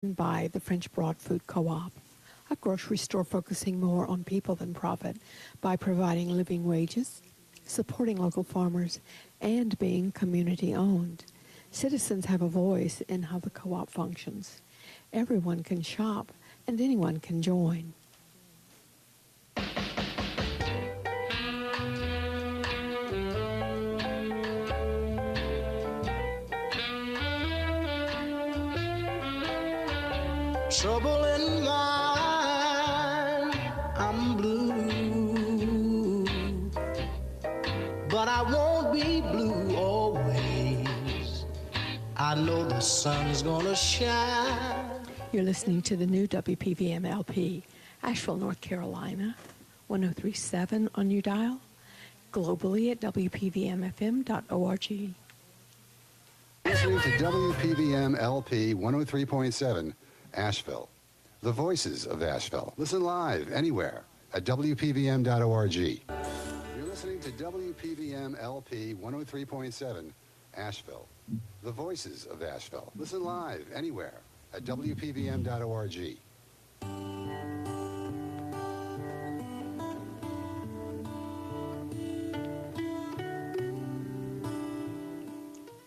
by the French Broad Food Co-op, a grocery store focusing more on people than profit by providing living wages, supporting local farmers, and being community-owned. Citizens have a voice in how the co-op functions. Everyone can shop, and anyone can join. Trouble in mind, I'm blue, but I won't be blue always. I know the sun's gonna shine. You're listening to the new WPVM LP, Asheville, North Carolina, 1037 on your dial, globally at WPVMFM.org. Listening to WPVM LP 103.7, Asheville. The voices of Asheville. Listen live anywhere at WPVM.org. You're listening to WPVM LP 103.7, Asheville. The voices of Asheville. Listen live anywhere at WPVM.org.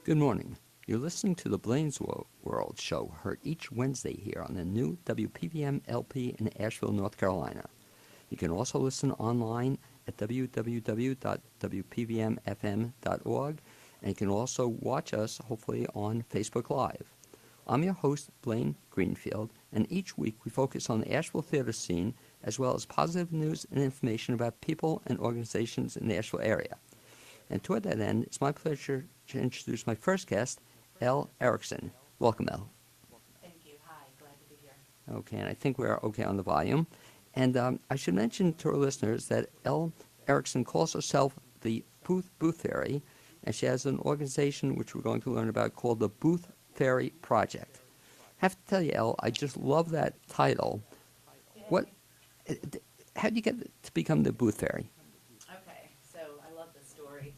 Good morning. You're listening to the BLAINESWORLD show, heard each Wednesday here on the new WPVM LP in Asheville, North Carolina. You can also listen online at www.wpvmfm.org, and you can also watch us, hopefully, on Facebook Live. I'm your host, Blaine Greenfield, and each week we focus on the Asheville theater scene, as well as positive news and information about people and organizations in the Asheville area. And toward that end, it's my pleasure to introduce my first guest, Elle Erickson. Welcome, Elle. Thank you. Hi. Glad to be here. Okay, and I think we're okay on the volume. And I should mention to our listeners that Elle Erickson calls herself the Booth Fairy, and she has an organization which we're going to learn about called the Booth Fairy Project. I have to tell you, Elle, I just love that title. How did you get to become the Booth Fairy? Okay, so I love this story.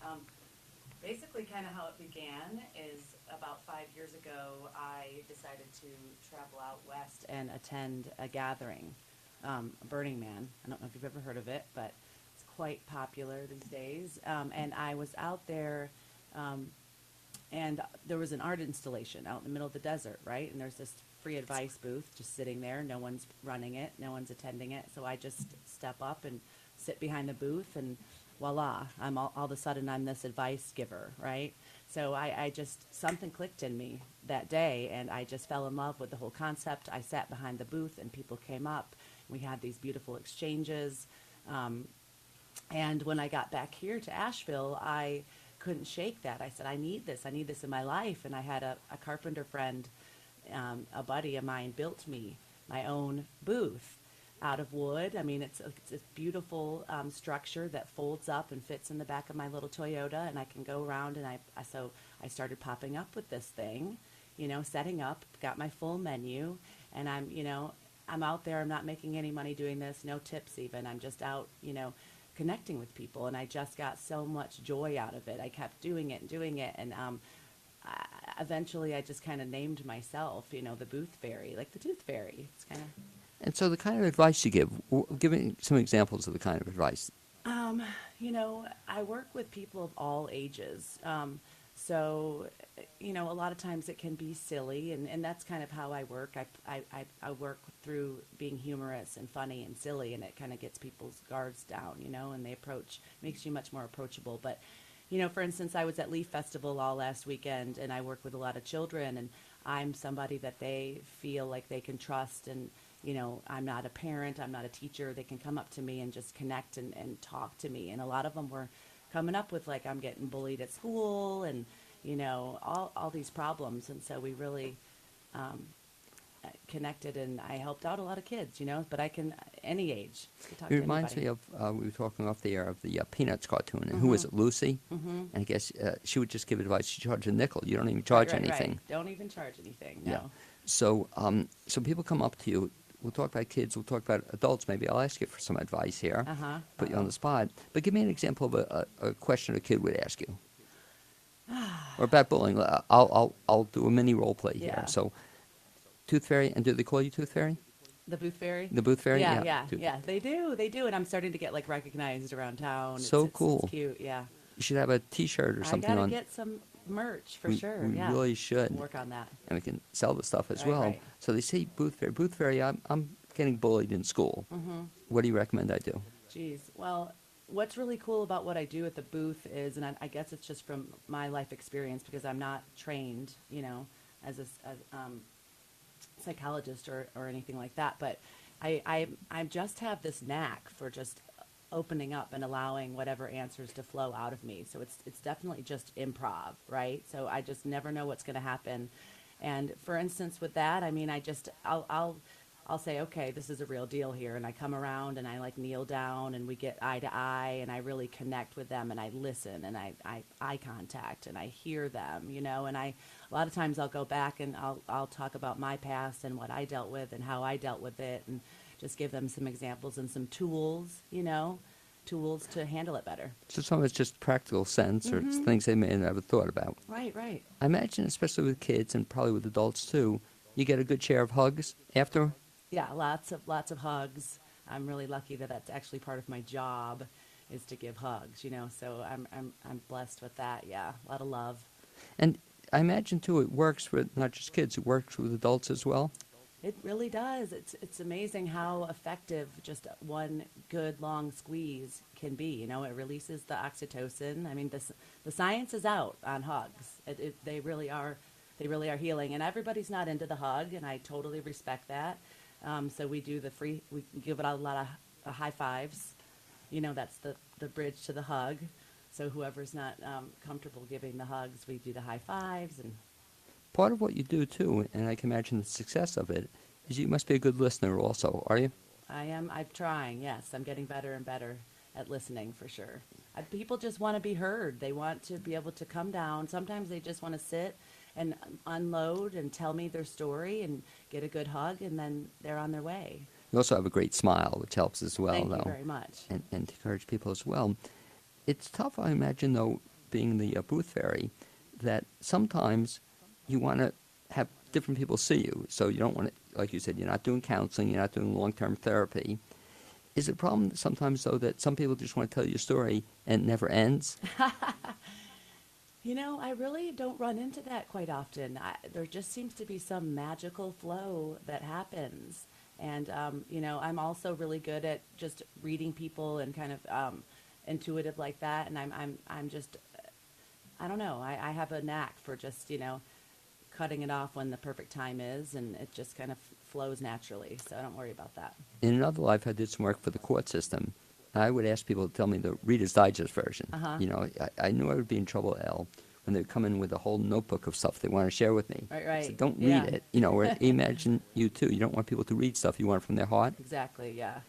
Basically, kind of how it began is about 5 years ago, I decided to travel out west and attend a gathering, Burning Man. I don't know if you've ever heard of it, but it's quite popular these days. And I was out there, and there was an art installation out in the middle of the desert, right? And there's this free advice booth just sitting there. No one's running it. No one's attending it. So I just step up and sit behind the booth, and voila, I'm all of a sudden I'm this advice giver, right? So I just, something clicked in me that day, and I just fell in love with the whole concept. I sat behind the booth, and people came up. We had these beautiful exchanges. And when I got back here to Asheville, I couldn't shake that. I said, I need this in my life. And I had a carpenter friend, a buddy of mine, built me my own booth out of wood. I mean, it's a beautiful structure that folds up and fits in the back of my little Toyota, and I can go around. And so I started popping up with this thing, setting up, got my full menu, and I'm out there. I'm not making any money doing this, no tips even. I'm just out, connecting with people, and I just got so much joy out of it. I kept doing it, and eventually I just kind of named myself, the Booth Fairy, like the Tooth Fairy. It's kind of. And so the kind of advice you give me some examples of the kind of advice. I work with people of all ages. So, a lot of times it can be silly, and that's kind of how I work. I work through being humorous and funny and silly, and it kind of gets people's guards down, and makes you much more approachable. But, for instance, I was at Leaf Festival all last weekend, and I work with a lot of children, and I'm somebody that they feel like they can trust, and I'm not a parent, I'm not a teacher. They can come up to me and just connect and talk to me. And a lot of them were coming up with, like, I'm getting bullied at school and, all these problems. And so we really connected, and I helped out a lot of kids, but I can, any age. It reminds me of, we were talking off the air of the Peanuts cartoon, and who was it, Lucy? And I guess she would just give advice. She charged a nickel. You don't even charge anything. Right. Don't even charge anything, no. Yeah. So people come up to you. We'll talk about kids. We'll talk about adults. Maybe I'll ask you for some advice here. Put you on the spot. But give me an example of a question a kid would ask you. Or about bullying. I'll do a mini role play here. Yeah. So Tooth Fairy, and do they call you Tooth Fairy? The Booth Fairy? The Booth Fairy? Yeah, Yeah. yeah. They do. And I'm starting to get like recognized around town. So cool. It's cute, yeah. You should have a T-shirt or something I gotta on. get some merch for we, sure. We yeah. really should. Work on that. And we can sell the stuff as Right, well. right. So they say Booth Fairy. Booth Fairy, I'm getting bullied in school. What do you recommend I do? Geez. Well, what's really cool about what I do at the booth is, and I guess it's just from my life experience because I'm not trained, as a psychologist or anything like that, but I just have this knack for just opening up and allowing whatever answers to flow out of me. So it's definitely just improv, right? So I just never know what's going to happen. And for instance, with that, I mean, I'll say, okay, this is a real deal here. And I come around and I like kneel down and we get eye to eye and I really connect with them and I listen and I eye contact and I hear them, and a lot of times I'll go back and I'll talk about my past and what I dealt with and how I dealt with it and just give them some examples and some tools, tools to handle it better. So some of it's just practical sense or it's things they may have never thought about. Right. I imagine, especially with kids and probably with adults too, you get a good share of hugs after. Yeah, lots of hugs. I'm really lucky that that's actually part of my job, is to give hugs. So I'm blessed with that. Yeah, a lot of love. And I imagine too, it works with not just kids; it works with adults as well. It really does. It's amazing how effective just one good long squeeze can be. It releases the oxytocin. I mean, the science is out on hugs. They really are healing, and everybody's not into the hug, and I totally respect that. So we do we give it a lot of high fives. That's the bridge to the hug. So whoever's not comfortable giving the hugs, we do the high fives. And part of what you do too, and I can imagine the success of it, is you must be a good listener also, are you? I am. I'm trying. Yes, I'm getting better and better at listening for sure. People just want to be heard. They want to be able to come down. Sometimes they just want to sit and unload and tell me their story and get a good hug, and then they're on their way. You also have a great smile, which helps as well, Thank though. you very much. And to encourage people as well. It's tough, I imagine, though, being the Booth Fairy, that sometimes you want to have different people see you. So you don't want to, like you said, you're not doing counseling, you're not doing long-term therapy. Is it a problem sometimes, though, that some people just want to tell you a story and it never ends? I really don't run into that quite often. There just seems to be some magical flow that happens. And, I'm also really good at just reading people and kind of intuitive like that. And I'm just, I don't know, I have a knack for just, cutting it off when the perfect time is, and it just kind of flows naturally. So I don't worry about that. In another life, I did some work for the court system. I would ask people to tell me the Reader's Digest version. I knew I would be in trouble, Elle, when they would come in with a whole notebook of stuff they want to share with me. Right. So don't Yeah. read it. Or imagine you too. You don't want people to read stuff. You want it from their heart. Exactly, yeah.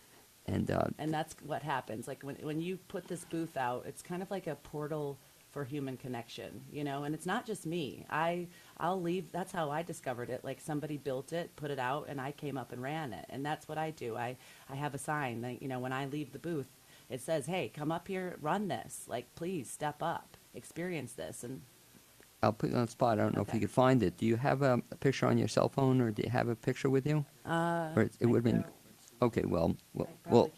And that's what happens. Like when you put this booth out, it's kind of like a portal for human connection, and it's not just me. I'll leave. That's how I discovered it. Like somebody built it, put it out, and I came up and ran it. And that's what I do. I have a sign that, when I leave the booth, it says, hey, come up here, run this. Like, please step up, experience this. And I'll put you on the spot. I don't know if you could find it. Do you have a picture on your cell phone, or do you have a picture with you? Or it would have been. Okay, well, we'll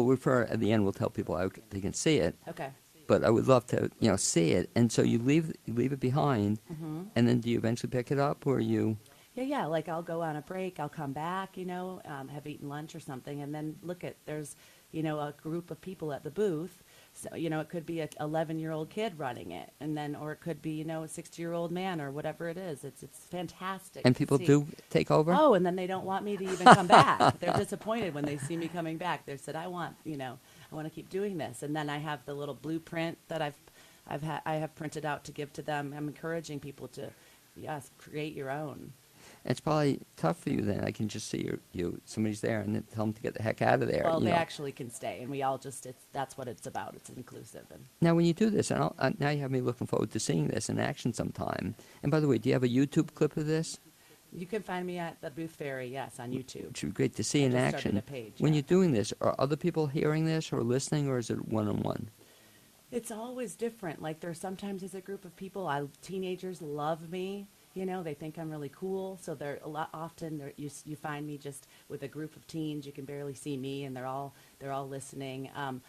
refer at the end. We'll tell people how they can see it. Okay. But I would love to, see it. And so you leave it behind, and then do you eventually pick it up, or you? Yeah. Like I'll go on a break. I'll come back, have eaten lunch or something, and then there's, a group of people at the booth. So, it could be a 11-year-old kid running it, and then, or it could be, a 60-year-old man or whatever it is. It's fantastic. And people do take over? Oh, and then they don't want me to even come back. They're disappointed when they see me coming back. They said, I want to keep doing this. And then I have the little blueprint that I have printed out to give to them. I'm encouraging people to, create your own. It's probably tough for you then. I can just see somebody's there and then tell them to get the heck out of there. Well, they actually can stay, and we all that's what it's about. It's inclusive. And now, when you do this, and now you have me looking forward to seeing this in action sometime. And by the way, do you have a YouTube clip of this? You can find me at the Booth Fairy, yes, on YouTube. Which would be great to see in just action. started a page, When yeah. you're doing this, are other people hearing this or listening, or is it one-on-one? It's always different. Like sometimes there's a group of people. Teenagers love me. You know, they think I'm really cool. So they're a lot often you find me just with a group of teens. You can barely see me, and they're all listening. I'm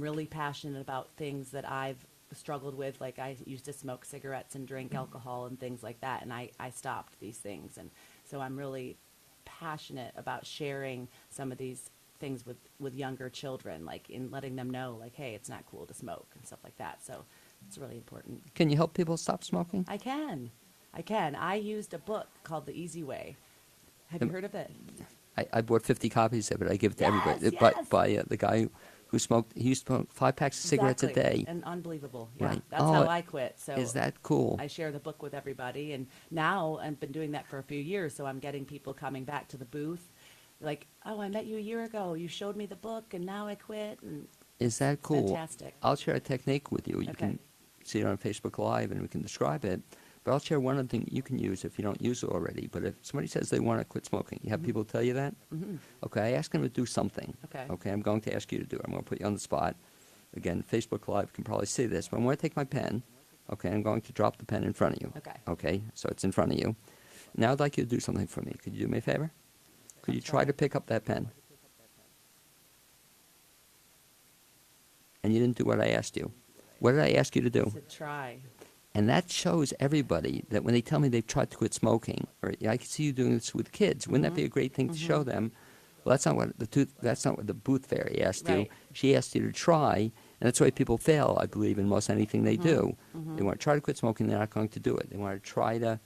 really passionate about things that I've struggled with. Like I used to smoke cigarettes and drink alcohol and things like that, and I stopped these things. And so I'm really passionate about sharing some of these things with younger children, like in letting them know, like, hey, it's not cool to smoke and stuff like that. So it's really important. Can you help people stop smoking? I can. I used a book called The Easy Way. Have you heard of it? I bought 50 copies of it. I give it to everybody. Yes. By the guy who smoked, he used to smoke 5 packs of cigarettes a day. And unbelievable. Yeah, Right. that's how I quit. So is that cool? I share the book with everybody, and now I've been doing that for a few years, so I'm getting people coming back to the booth, like, oh, I met you a year ago. You showed me the book, and now I quit. And Is that cool? fantastic. I'll share a technique with you. You Okay. can see it on Facebook Live, and we can describe it. But I'll share one other thing you can use if you don't use it already. But if somebody says they want to quit smoking, you have people tell you that? Mm-hmm. Okay, I ask them to do something. Okay. I'm going to ask you to do it. I'm going to put you on the spot. Again, Facebook Live can probably see this. But I'm going to take my pen. Okay, I'm going to drop the pen in front of you. Okay. Okay, so it's in front of you. Now I'd like you to do something for me. Could you do me a favor? Could you try to pick up that pen? And you didn't do what I asked you. What did I ask you to do? To try. And that shows everybody that when they tell me they've tried to quit smoking, or I can see you doing this with kids. Wouldn't that be a great thing to show them? Well, that's not what the booth fairy asked you. Right. She asked you to try, and that's why people fail, I believe, in most anything they do. They want to try to quit smoking, they're not going to do it. They want to try to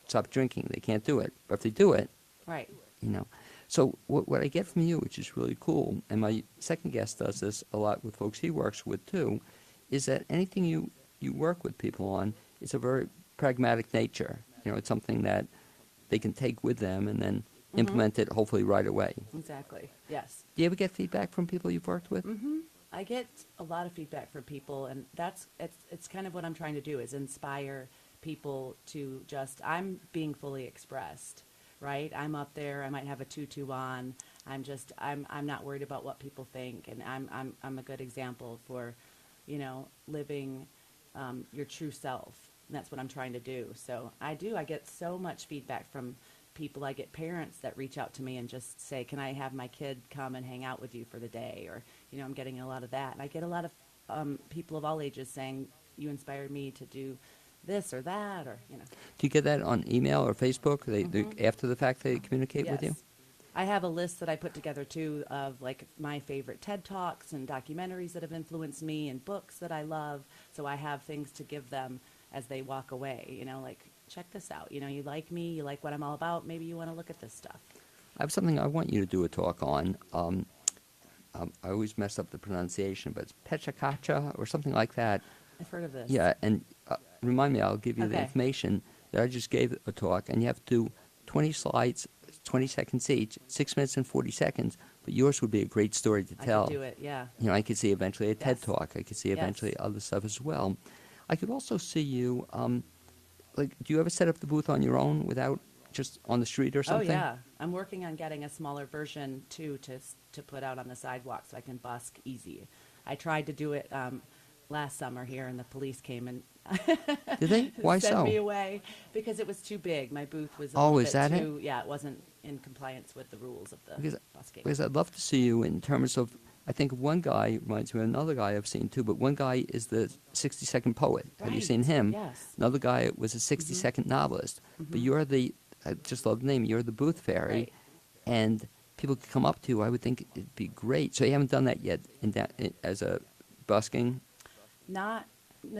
stop drinking, they can't do it. But if they do it, Right. you know. So what I get from you, which is really cool, and my second guest does this a lot with folks he works with too, is that anything you work with people on is a very pragmatic nature. You know, it's something that they can take with them and then implement it hopefully right away. Exactly. Yes. Do you ever get feedback from people you've worked with? I get a lot of feedback from people, and it's kind of what I'm trying to do, is inspire people to just, I'm being fully expressed, right? I'm up there, I might have a tutu on, I'm not worried about what people think, and I'm a good example for, you know, living your true self. And that's what I'm trying to do. So I get so much feedback from people. I get parents that reach out to me and just say, can I have my kid come and hang out with you for the day? Or, you know, I'm getting a lot of that. And I get a lot of people of all ages saying, you inspired me to do this or that, or, you know. Do you get that on email or Facebook? They after the fact they communicate with you? Yes. I have a list that I put together, too, of, like, my favorite TED Talks and documentaries that have influenced me and books that I love. So I have things to give them as they walk away, you know, like, check this out. You know, you like me, you like what I'm all about, maybe you want to look at this stuff. I have something I want you to do a talk on. I always mess up the pronunciation, but it's Pechakacha or something like that. I've heard of this. Yeah, and remind me, I'll give you the Okay. information that I just gave a talk, and you have to do 20 slides, 20 seconds each, 6 minutes and 40 seconds, but yours would be a great story to tell. I could do it, yeah. You know, I could see eventually a TED Yes. Talk. I could see Yes. eventually other stuff as well. I could also see you, like, do you ever set up the booth on your own without just on the street or something? Oh, yeah. I'm working on getting a smaller version, too, to put out on the sidewalk so I can busk easy. I tried to do it last summer here, and the police came and Did they? Why sent so? me away because it was too big. My booth was a Oh, little is bit that it? too, yeah, it wasn't in compliance with the rules of the busking. Because I'd love to see you in terms of, I think one guy reminds me of another guy I've seen too, but one guy is the 60-second poet. Have you Right. seen him? Yes. Another guy was a 60-second novelist. But you're I just love the name, you're the booth fairy. Right. And people could come up to you, I would think it'd be great. So you haven't done that yet as a busking? Not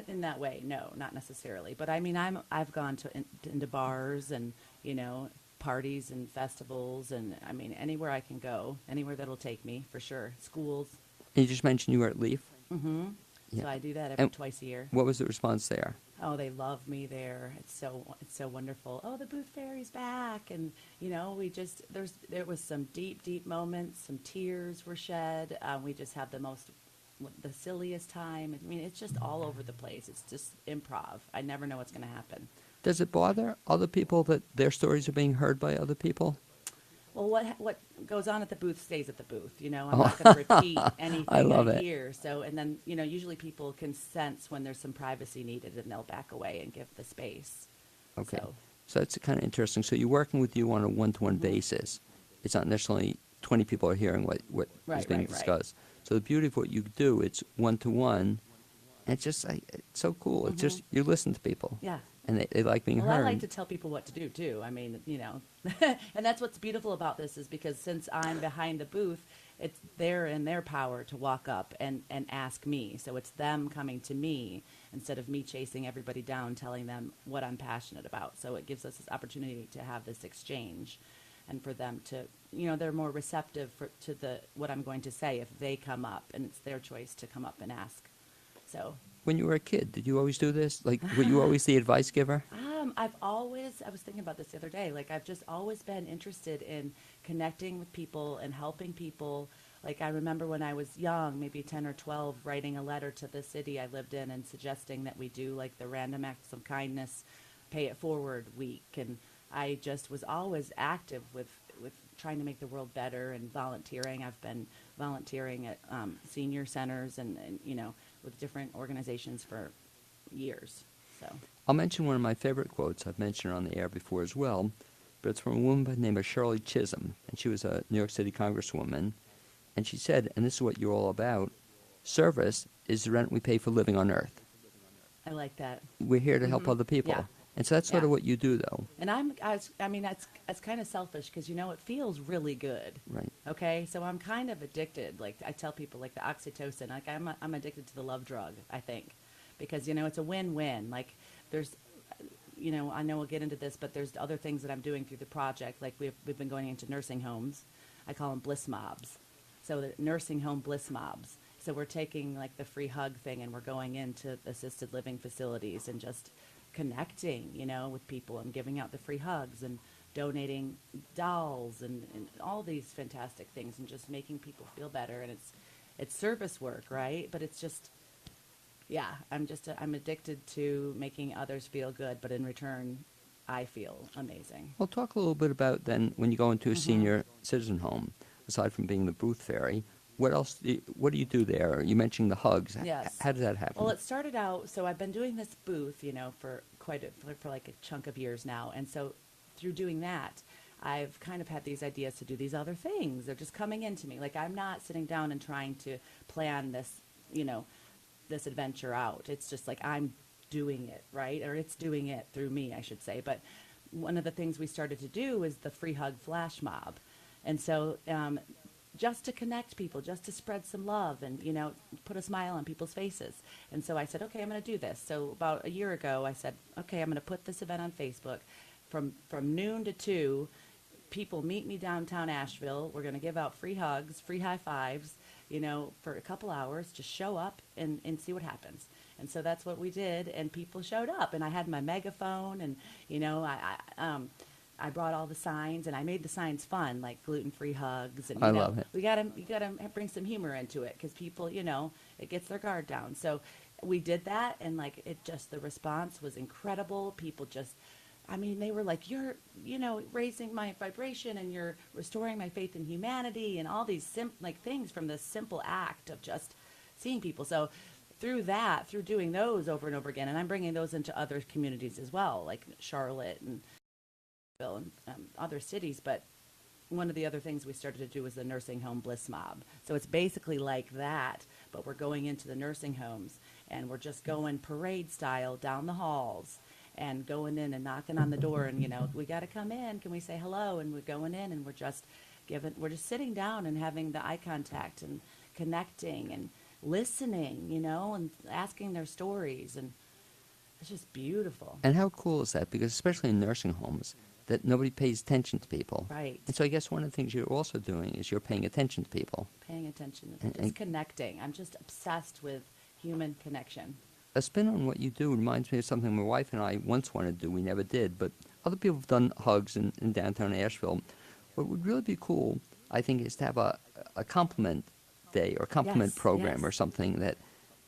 in that way, no, not necessarily. But I mean, I've gone into bars and, you know, parties and festivals, and I mean, anywhere I can go, anywhere that'll take me, for sure. Schools. And you just mentioned you were at Leaf. Mm-hmm. Yeah. So I do that And twice a year. What was the response there? Oh, they love me there. It's so wonderful. Oh, the booth fairy's back, and you know, there was some deep moments. Some tears were shed. We just had the silliest time. I mean, it's just all over the place. It's just improv. I never know what's going to happen. Does it bother other people that their stories are being heard by other people? Well, what goes on at the booth stays at the booth. You know, I'm not going to repeat anything I love it. hear. So, and then, you know, usually people can sense when there's some privacy needed, and they'll back away and give the space. Okay. So, So that's kind of interesting. So you're working with you on a one-to-one basis. It's not necessarily 20 people are hearing what is being discussed. So the beauty of what you do, it's one-to-one, and it's just it's so cool. It's just you listen to people. Yeah. And they like being Well, heard. I like to tell people what to do too. I mean, and that's what's beautiful about this is because since I'm behind the booth, it's they're in their power to walk up and ask me. So it's them coming to me instead of me chasing everybody down, telling them what I'm passionate about. So it gives us this opportunity to have this exchange, and for them to, they're more receptive to what I'm going to say if they come up, and it's their choice to come up and ask. So. When you were a kid, did you always do this? Like, were you always the advice giver? I was thinking about this the other day, like I've just always been interested in connecting with people and helping people. Like I remember when I was young, maybe 10 or 12, writing a letter to the city I lived in and suggesting that we do like the Random Acts of Kindness Pay It Forward week. And I just was always active with trying to make the world better and volunteering. I've been volunteering at senior centers and with different organizations for years. So I'll mention one of my favorite quotes. I've mentioned her on the air before as well, but it's from a woman by the name of Shirley Chisholm, and she was a New York City congresswoman, and she said, and this is what you're all about, service is the rent we pay for living on earth. I like that. We're here to help other people. Yeah. And so that's sort of what you do, though. And that's kind of selfish because, it feels really good. Right. Okay? So I'm kind of addicted. Like I tell people, like the oxytocin, like I'm addicted to the love drug, I think. Because, it's a win-win. Like there's, I know we'll get into this, but there's other things that I'm doing through the project. Like we've been going into nursing homes. I call them bliss mobs. So the nursing home bliss mobs. So we're taking like the free hug thing and we're going into assisted living facilities and just connecting, with people and giving out the free hugs and donating dolls and all these fantastic things and just making people feel better. And it's service work, right? But it's just, I'm addicted to making others feel good, but in return, I feel amazing. Well, talk a little bit about then when you go into a senior citizen home, aside from being the booth fairy. What else? What do you do there? You mentioned the hugs. Yes. How does that happen? Well, it started out. So I've been doing this booth, for for like a chunk of years now, and so through doing that, I've kind of had these ideas to do these other things. They're just coming into me. Like I'm not sitting down and trying to plan this, this adventure out. It's just like I'm doing it, right? Or it's doing it through me, I should say. But one of the things we started to do is the free hug flash mob, and so. Just to connect people, just to spread some love and, put a smile on people's faces. And so I said, okay, I'm going to do this. So about a year ago, I said, okay, I'm going to put this event on Facebook. From noon to 2, people meet me downtown Asheville. We're going to give out free hugs, free high fives, for a couple hours. Just show up and see what happens. And so that's what we did, and people showed up. And I had my megaphone, and, I brought all the signs, and I made the signs fun, like gluten-free hugs. And I love it. You gotta bring some humor into it because people, it gets their guard down. So we did that, and the response was incredible. People just, they were like, you're, raising my vibration, and you're restoring my faith in humanity, and all these things from this simple act of just seeing people. So through doing those over and over again, and I'm bringing those into other communities as well, like Charlotte and other cities, but one of the other things we started to do was the nursing home bliss mob. So it's basically like that, but we're going into the nursing homes and we're just going parade style down the halls and going in and knocking on the door and, we got to come in. Can we say hello? And we're going in and we're just sitting down and having the eye contact and connecting and listening, and asking their stories. And it's just beautiful. And how cool is that? Because especially in nursing homes, that nobody pays attention to people. Right. And so I guess one of the things you're also doing is you're paying attention to people. Paying attention, just connecting. I'm just obsessed with human connection. A spin on what you do reminds me of something my wife and I once wanted to do. We never did, but other people have done hugs in downtown Asheville. What would really be cool, I think, is to have a compliment day or compliment program or something that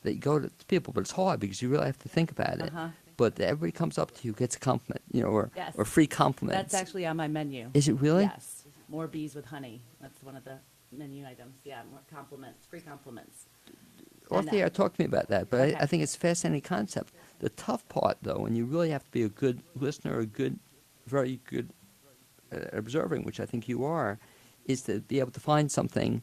you go to people, but it's hard because you really have to think about it. But everybody comes up to you, gets a compliment, or free compliments. That's actually on my menu. Is it really? Yes. More bees with honey. That's one of the menu items. Yeah, more compliments, free compliments. Off the air, talk to me about that. But Okay. I think it's a fascinating concept. The tough part, though, and you really have to be a good listener, a good very good at observing, which I think you are, is to be able to find something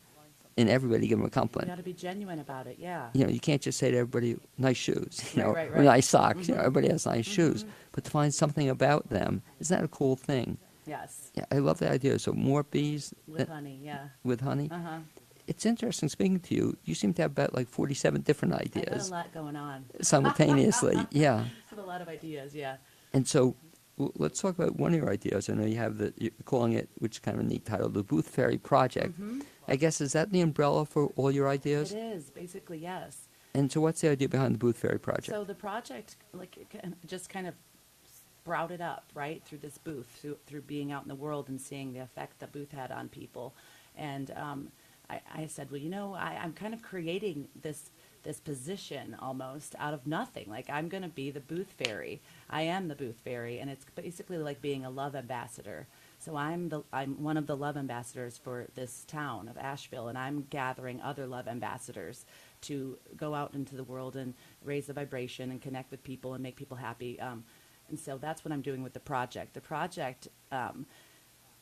in everybody, give them a You compliment. got to be genuine about it. Yeah. You know, you can't just say to everybody, nice shoes, you know, Right, or right. nice socks. You know, everybody has nice shoes. But to find something about them, isn't that a cool thing? Yes. Yeah, I love the idea. So more bees With honey. Yeah. with honey. Uh-huh. It's interesting speaking to you. You seem to have about like 47 different I've got a ideas lot going on. simultaneously. Yeah. I have a lot of ideas. Yeah. And so let's talk about one of your ideas. I know you have you're calling it, which is kind of a neat title, the Booth Fairy Project. I guess, is that the umbrella for all your ideas? It is, basically, yes. And so what's the idea behind the Booth Fairy Project? So the project, like, just kind of sprouted up, right, through this booth, through being out in the world and seeing the effect the booth had on people. And I said, well, you know, I'm kind of creating this position almost out of nothing. Like, I'm going to be the Booth Fairy. I am the Booth Fairy, and it's basically like being a love ambassador. So I'm one of the love ambassadors for this town of Asheville, and I'm gathering other love ambassadors to go out into the world and raise the vibration and connect with people and make people happy. And so that's what I'm doing with the project. The project,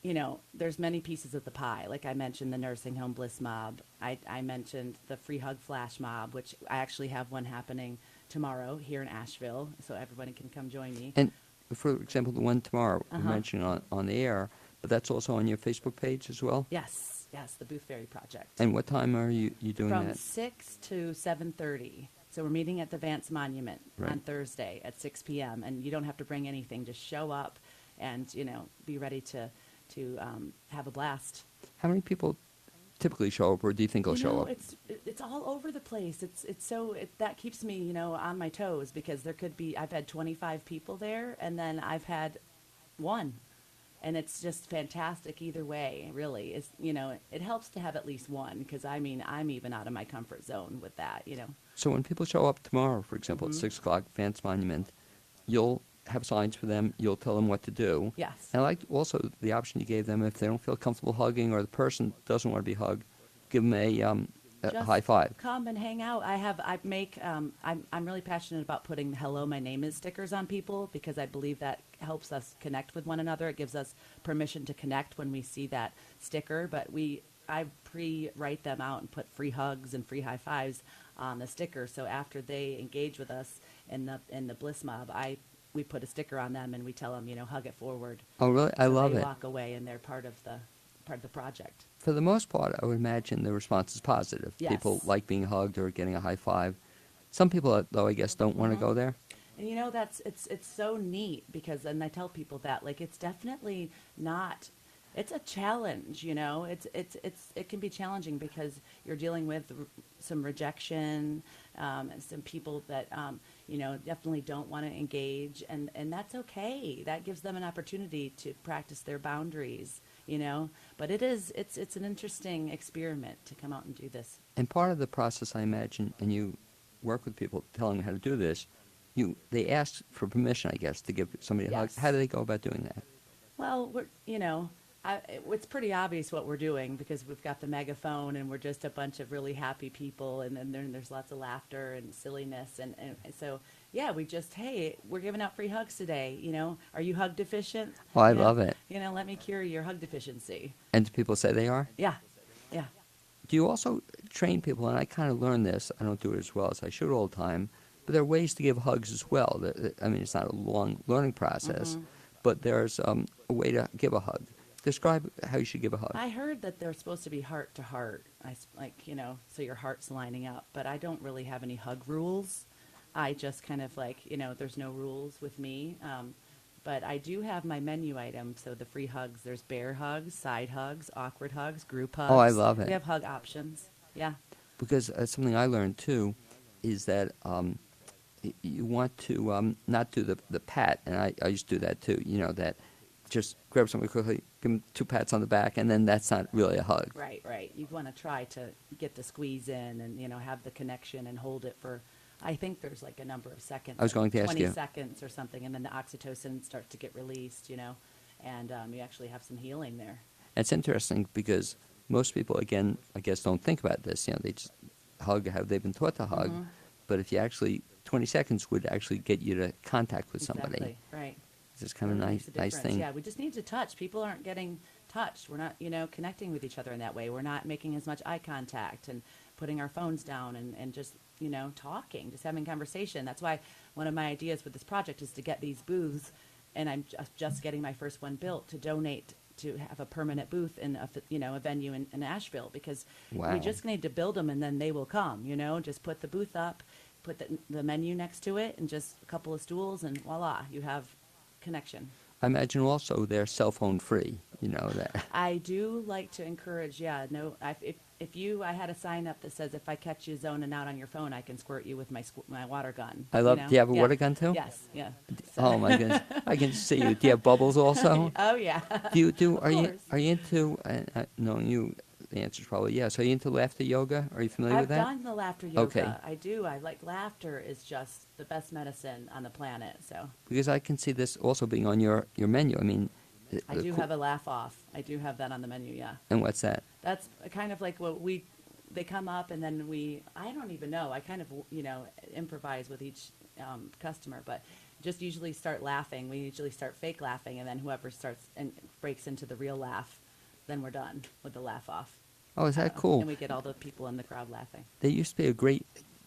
you know, there's many pieces of the pie. Like I mentioned, the nursing home bliss mob. I mentioned the free hug flash mob, which I actually have one happening tomorrow here in Asheville, so everybody can come join me. And for example, the one tomorrow you mentioned on the air, but that's also on your Facebook page as well? Yes, the Booth Fairy Project. And what time are you doing From that? 6 to 7:30. So we're meeting at the Vance Monument Right. on Thursday at 6 p.m. And you don't have to bring anything; just show up, and you know, be ready to have a blast. How many people typically show up, or do you think will show up? It's all over the place. That keeps me, you know, on my toes, because there could be, I've had 25 people there, and then I've had one. And it's just fantastic either way, really. It's, you know, it helps to have at least one, because, I mean, I'm even out of my comfort zone with that, you know. So when people show up tomorrow, for example, at 6 o'clock, Vance Monument, you'll have signs for them. You'll tell them what to do. Yes. And I like also the option you gave them, if they don't feel comfortable hugging or the person doesn't want to be hugged, give them a Just high five. come and hang out. I'm really passionate about putting "Hello, my name is" stickers on people, because I believe that helps us connect with one another. It gives us permission to connect when we see that sticker. But I pre-write them out and put free hugs and free high fives on the sticker. So after they engage with us in the Bliss Mob, we put a sticker on them and we tell them, you know, hug it forward. Oh, really? I love they it. walk away and they're part of the project. For the most part, I would imagine the response is positive. Yes. People like being hugged or getting a high five. Some people, though, I guess, don't want to go there. And you know, it's so neat, because, and I tell people that, like, it's definitely not, it's a challenge, you know. It can be challenging because you're dealing with some rejection, and some people that you know, definitely don't want to engage, and that's okay. That gives them an opportunity to practice their boundaries, you know. But it's an interesting experiment to come out and do this. And part of the process, I imagine, and you work with people telling them how to do this, they ask for permission, I guess, to give somebody a hug. Yes. How do they go about doing that? Well, it's pretty obvious what we're doing, because we've got the megaphone and we're just a bunch of really happy people, and then there's lots of laughter and silliness, and so yeah, hey, we're giving out free hugs today. You know, are you hug deficient? Oh, I You know, love it. You know, let me cure your hug deficiency. And do people say they are? Yeah. Do you also train people, and I kind of learned this, I don't do it as well as I should all the time, but there are ways to give hugs as well. I mean, it's not a long learning process, but there's a way to give a hug. Describe how you should give a hug. I heard that they're supposed to be heart to heart, you know, so your heart's lining up, but I don't really have any hug rules. I just kind of, like, you know, there's no rules with me. But I do have my menu items, so the free hugs. There's bear hugs, side hugs, awkward hugs, group hugs. Oh, I love it. We have hug options. Yeah. Because something I learned, too, is that you want to not do the pat, and I used to do that, too, you know, that just grab somebody quickly, give them 2 pats on the back, and then that's not really a hug. Right. You want to try to get the squeeze in and, you know, have the connection and hold it for, I think there's like a number of seconds. I was going to ask 20 you. seconds or something, and then the oxytocin starts to get released, you know, and you actually have some healing there. It's interesting because most people, again, I guess, don't think about this. You know, they just hug how they've been taught to hug. But if you actually, 20 seconds would actually get you to contact with somebody. Exactly, right. just kind of Really a makes a nice difference. thing. Yeah, we just need to touch. People aren't getting touched. We're not, connecting with each other in that way. We're not making as much eye contact and putting our phones down and just, talking, just having conversation. That's why one of my ideas with this project is to get these booths, and I'm just getting my first one built, to donate to have a permanent booth in a venue in Asheville, because Wow. we just need to build them and then they will come. Just put the booth up, put the menu next to it, and just a couple of stools, and voila, you have connection. I imagine also they're cell phone free, that. I do like to encourage, I had a sign up that says, if I catch you zoning out on your phone, I can squirt you with my water gun. I love, do you have a water gun too? Yes, yeah. Oh my goodness. I can see you. Do you have bubbles also? Oh, yeah. Are you course. into, knowing you, the answer is probably yes. Are you into laughter yoga? Are you familiar with that? I've done the laughter yoga. Okay. I do. I like laughter is just the best medicine on the planet, so. Because I can see this also being on your menu. I mean, I do have a laugh off. I do have that on the menu, yeah. And what's that? That's kind of like what they come up and then I don't even know. I kind of, improvise with each customer, but just usually start laughing. We usually start fake laughing, and then whoever starts and breaks into the real laugh, then we're done with the laugh off. Oh, is that cool? And we get all the people in the crowd laughing. There used to be a great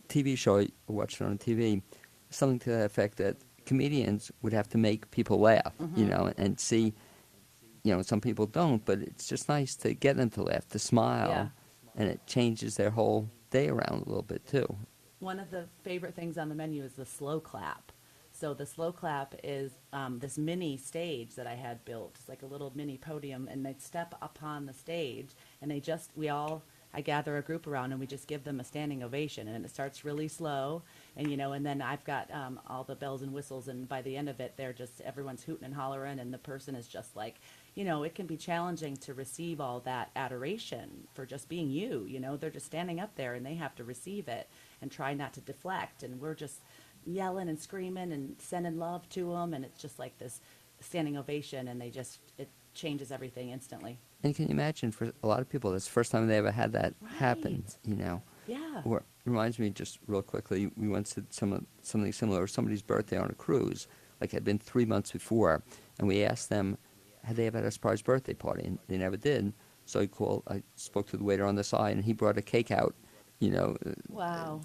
TV show I watched on TV, something to that effect, that comedians would have to make people laugh, and see, some people don't, but it's just nice to get them to laugh, to smile, Yeah. and it changes their whole day around a little bit too. One of the favorite things on the menu is the slow clap. So the slow clap is this mini stage that I had built. It's like a little mini podium, and they'd step upon the stage, and I gather a group around, and we just give them a standing ovation, and it starts really slow, and and then I've got all the bells and whistles, and by the end of it, everyone's hooting and hollering, and the person is just like, it can be challenging to receive all that adoration for just being you, they're just standing up there, and they have to receive it and try not to deflect, and we're just yelling and screaming and sending love to them, and it's just like this standing ovation, and it changes everything instantly. And can you imagine, for a lot of people, that's the first time they ever had that happen, Yeah. Or, it reminds me, just real quickly, we once did something similar. It was somebody's birthday on a cruise, like it had been 3 months before, and we asked them, had they ever had a surprise birthday party, and they never did. So I spoke to the waiter on the side, and he brought a cake out, Wow.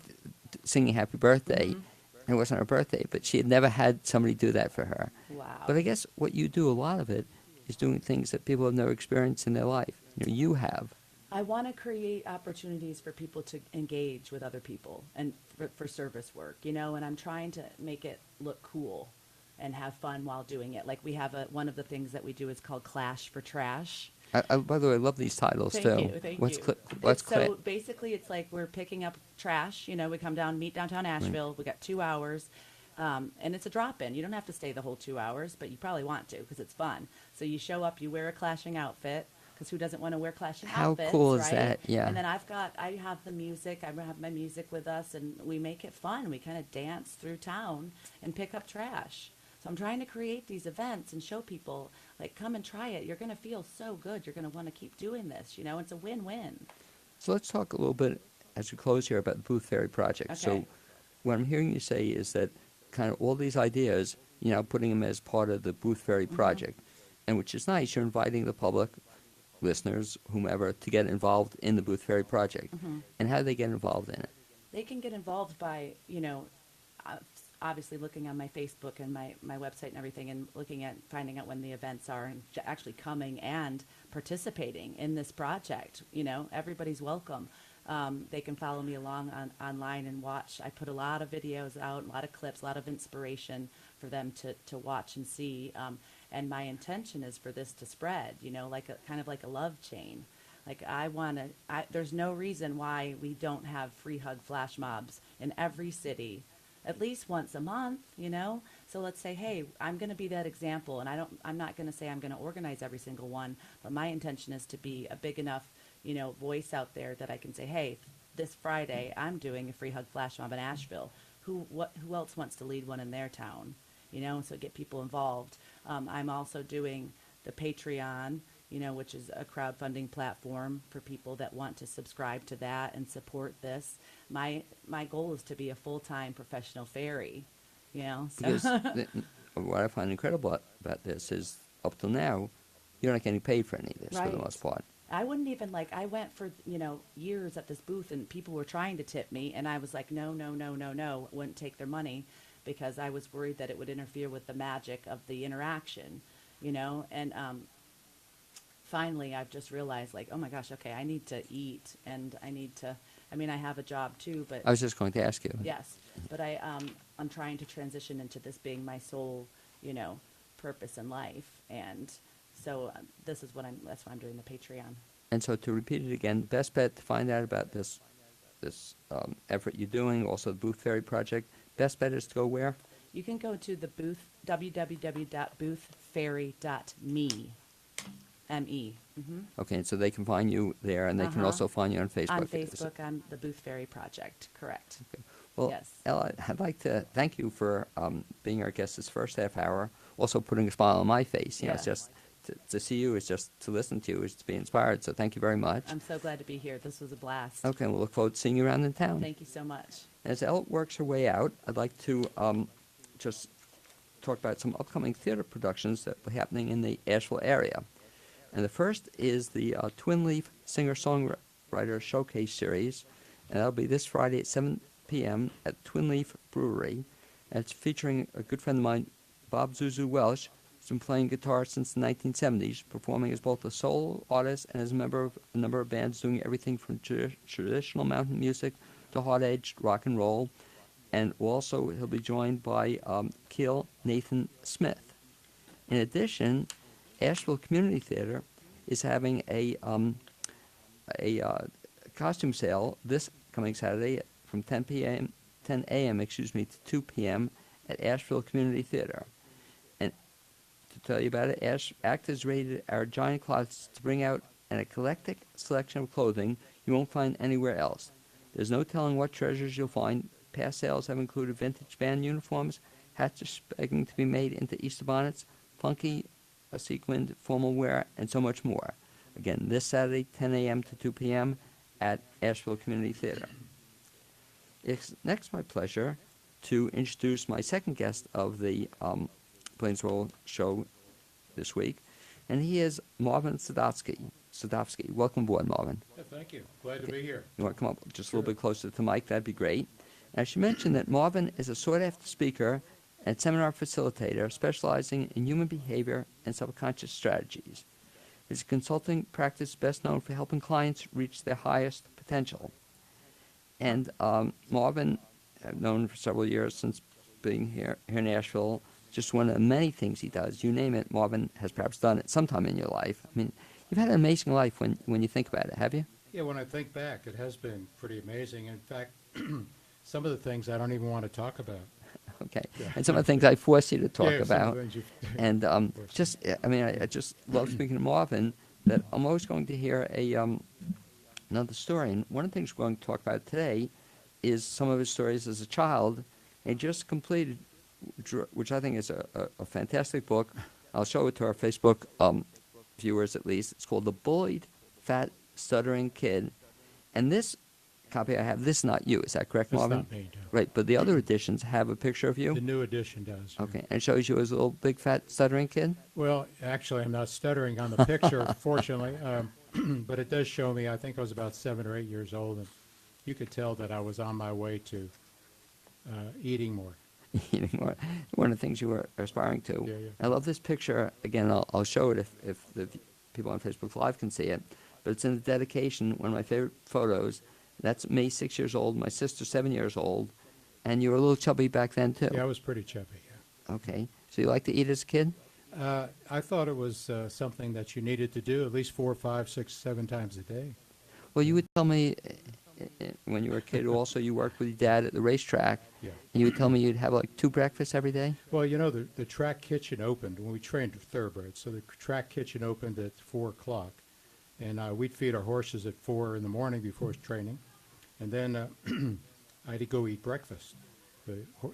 singing happy birthday. Mm-hmm. And it wasn't her birthday, but she had never had somebody do that for her. Wow. But I guess what you do, a lot of it, is doing things that people have never experienced in their life. You have. I want to create opportunities for people to engage with other people and for service work, and I'm trying to make it look cool and have fun while doing it. Like we have one of the things that we do is called Clash for Trash. By the way, I love these titles, too. Thank What's you. So basically, it's like we're picking up trash. We come down, meet downtown Asheville. Right. We got 2 hours, and it's a drop-in. You don't have to stay the whole 2 hours, but you probably want to because it's fun. So you show up, you wear a clashing outfit, because who doesn't want to wear clashing outfits? How cool is right? that? Yeah. And then I have the music. I have my music with us, and we make it fun. We kind of dance through town and pick up trash. So I'm trying to create these events and show people, like, come and try it. You're going to feel so good. You're going to want to keep doing this. It's a win-win. So let's talk a little bit, as we close here, about the Booth Fairy Project. Okay. So what I'm hearing you say is that kind of all these ideas, putting them as part of the Booth Fairy Project, and which is nice. You're inviting the public, listeners, whomever, to get involved in the Booth Fairy Project. And how do they get involved in it? They can get involved by, obviously looking on my Facebook and my website and everything, and finding out when the events are, and actually coming and participating in this project. Everybody's welcome. They can follow me along online and watch. I put a lot of videos out, a lot of clips, a lot of inspiration for them to watch and see. And my intention is for this to spread, kind of like a love chain. Like there's no reason why we don't have free hug flash mobs in every city, at least once a month, So let's say, hey, I'm going to be that example, and I'm not going to say I'm going to organize every single one, but my intention is to be a big enough, voice out there that I can say, hey, this Friday I'm doing a free hug flash mob in Asheville. Who else wants to lead one in their town? So get people involved. I'm also doing the Patreon, which is a crowdfunding platform for people that want to subscribe to that and support this. My goal is to be a full-time professional fairy, So. Because what I find incredible about this is, up till now, you're not getting paid for any of this for the Right. most part. I wouldn't even I went for, years at this booth and people were trying to tip me and I was like, no, no, no, no, no, wouldn't take their money because I was worried that it would interfere with the magic of the interaction, and finally I've just realized oh my gosh, okay, I need to eat and I need to, I have a job too, but I was just going to ask you. yes, but I'm trying to transition into this being my sole, purpose in life, and so that's why I'm doing the Patreon. And so to repeat it again, best bet to find out about this effort you're doing, also the Booth Fairy Project, best bet is to go where? You can go to the booth, www.boothfairy.me. M-E. Okay, and so they can find you there, and they can also find you on Facebook. On Facebook, I'm the Booth Fairy Project, correct. Okay. Well, Yes. Ella, I'd like to thank you for being our guest this first half hour, also putting a smile on my face. It's Yeah. just to see you, it's just to listen to you, is to be inspired. So thank you very much. I'm so glad to be here. This was a blast. Okay, we'll look forward to seeing you around in town. Thank you so much. As Ella works her way out, I'd like to just talk about some upcoming theater productions that will be happening in the Asheville area. And the first is the Twin Leaf Singer-Songwriter Showcase Series, and that'll be this Friday at 7 p.m. at Twin Leaf Brewery. And it's featuring a good friend of mine, Bob Zuzu Welsh, who's been playing guitar since the 1970s, performing as both a solo artist and as a member of a number of bands doing everything from traditional mountain music to hard-edged rock and roll. And also he'll be joined by Keel Nathan Smith. In addition, Asheville Community Theater is having a costume sale this coming Saturday from 10 a.m. to 2 p.m. at Asheville Community Theater. And to tell you about it, ACT has rated our giant closets to bring out an eclectic selection of clothing you won't find anywhere else. There's no telling what treasures you'll find. Past sales have included vintage band uniforms, hats expecting to be made into Easter bonnets, funky sequined formal wear, and so much more. Again, this Saturday, 10 a.m. to 2 p.m. at Asheville Community Theater. It's next my pleasure to introduce my second guest of the BLAINESWORLD show this week, and he is Marvin Sadowski. Welcome aboard, Marvin. Yeah, thank you. Glad to be here. You want to come up just a little bit closer to the mic? That'd be great. And I should mention that Marvin is a sought-after speaker and seminar facilitator specializing in human behavior and subconscious strategies. His consulting practice best known for helping clients reach their highest potential. And Marvin, I've known for several years since being here in Asheville, just one of the many things he does. You name it, Marvin has perhaps done it sometime in your life. I mean, you've had an amazing life when you think about it, have you? Yeah, when I think back, it has been pretty amazing. In fact, some of the things I don't even want to talk about. Okay. Yeah. And some of the things I force you to talk Yeah, some of the about. things you've- And course. I just love speaking to Marvin, that I'm always going to hear another story. And one of the things we're going to talk about today is some of his stories as a child. And he just completed, which I think is a fantastic book. I'll show it to our Facebook viewers at least. It's called The Bullied, Fat, Stuttering Kid. And this copy I have, this is not you. Is that correct, It's Marvin? not me, no. Right, but the other editions have a picture of you? The new edition does. yeah. Okay, and it shows you as a little big fat stuttering kid? Well, actually, I'm not stuttering on the picture, fortunately, but it does show me. I think I was about 7 or 8 years old, and you could tell that I was on my way to eating more. Eating more. One of the things you were aspiring to. Yeah, yeah. I love this picture. Again, I'll show it if the people on Facebook Live can see it. But it's in the dedication, one of my favorite photos. That's me, 6 years old, my sister, 7 years old. And you were a little chubby back then, too. Yeah, I was pretty chubby, yeah. Okay. So you liked to eat as a kid? I thought it was something that you needed to do at least 4, 5, 6, 7 times a day. Well, you would tell me when you were a kid also you worked with your dad at the racetrack. Yeah. And you would tell me you'd have like 2 breakfasts every day? Well, you know, the track kitchen opened when we trained thoroughbreds. So the track kitchen opened at 4 o'clock. And we'd feed our horses at 4 in the morning before training. And then I had to go eat breakfast.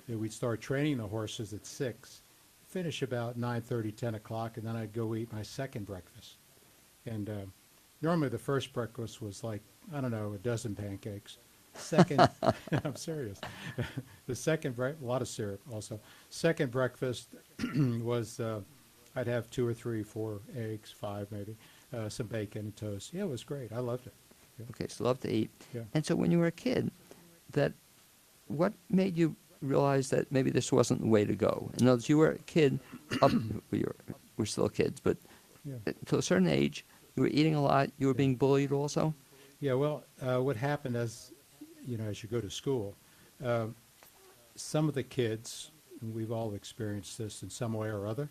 We'd start training the horses at 6, finish about 9:30, 10 o'clock, and then I'd go eat my second breakfast. And normally the first breakfast was like, I don't know, a dozen pancakes. Second, I'm serious. The second a lot of syrup also. Second breakfast, was I'd have 2 or 3, 4 eggs, 5 maybe, some bacon and toast. Yeah, it was great. I loved it. Yeah. Okay, so love to eat. Yeah. And so when you were a kid, what made you realize that maybe this wasn't the way to go? In other words, you were a kid, we're still kids, but Yeah. to a certain age, you were eating a lot, you were being bullied also? Yeah, well, what happened as you go to school, some of the kids, and we've all experienced this in some way or other,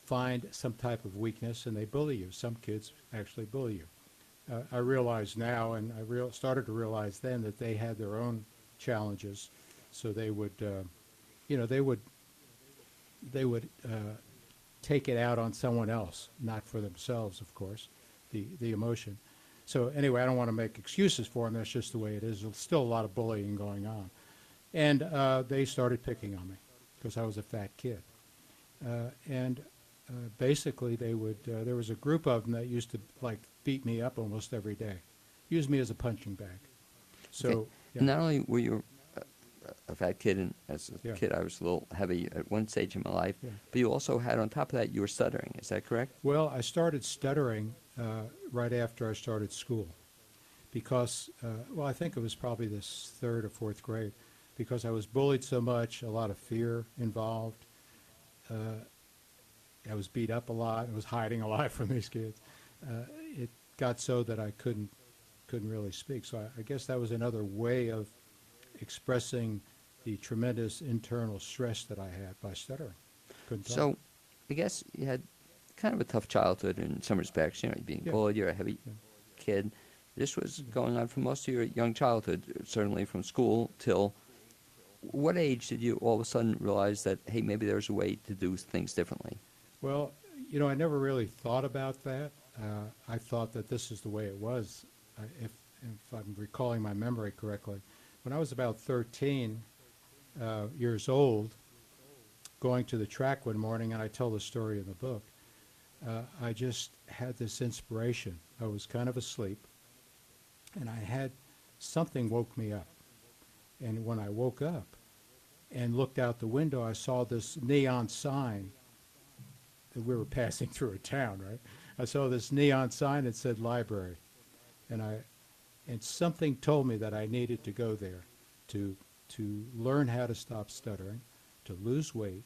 find some type of weakness and they bully you. Some kids actually bully you. I realize now, and I started to realize then, that they had their own challenges, so they would, they would take it out on someone else, not for themselves, of course, the emotion. So anyway, I don't want to make excuses for them. That's just the way it is. There's still a lot of bullying going on. And they started picking on me because I was a fat kid. And basically they would, there was a group of them that used to beat me up almost every day, use me as a punching bag. So Okay. yeah. And not only were you a fat kid, and as a Yeah. kid I was a little heavy at one stage in my life, Yeah. but you also had, on top of that, you were stuttering. Is that correct? Well, I started stuttering right after I started school because, I think it was probably this 3rd or 4th grade, because I was bullied so much, a lot of fear involved. I was beat up a lot. I was hiding a lot from these kids. It got so that I couldn't really speak. So I guess that was another way of expressing the tremendous internal stress that I had by stuttering. Couldn't talk. So I guess you had kind of a tough childhood in some respects. You're being Yeah. bullied, you're a heavy kid. This was going on for most of your young childhood, certainly from school till what age did you all of a sudden realize that, hey, maybe there's a way to do things differently? Well, I never really thought about that. I thought that this is the way it was. If I'm recalling my memory correctly, when I was about 13 years old, going to the track one morning, and I tell the story in the book, I just had this inspiration. I was kind of asleep, and something woke me up. And when I woke up and looked out the window, I saw this neon sign. We were passing through a town, right? I saw this neon sign that said library, and something told me that I needed to go there to learn how to stop stuttering, to lose weight,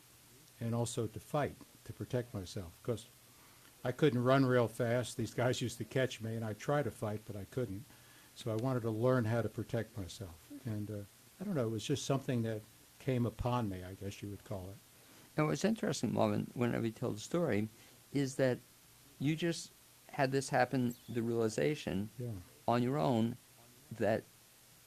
and also to fight, to protect myself, because I couldn't run real fast. These guys used to catch me, and I tried to fight, but I couldn't. So I wanted to learn how to protect myself, and I don't know, it was just something that came upon me, I guess you would call it. And what's interesting, Marvin, whenever you tell the story, is that you just had this happen, the realization Yeah. on your own that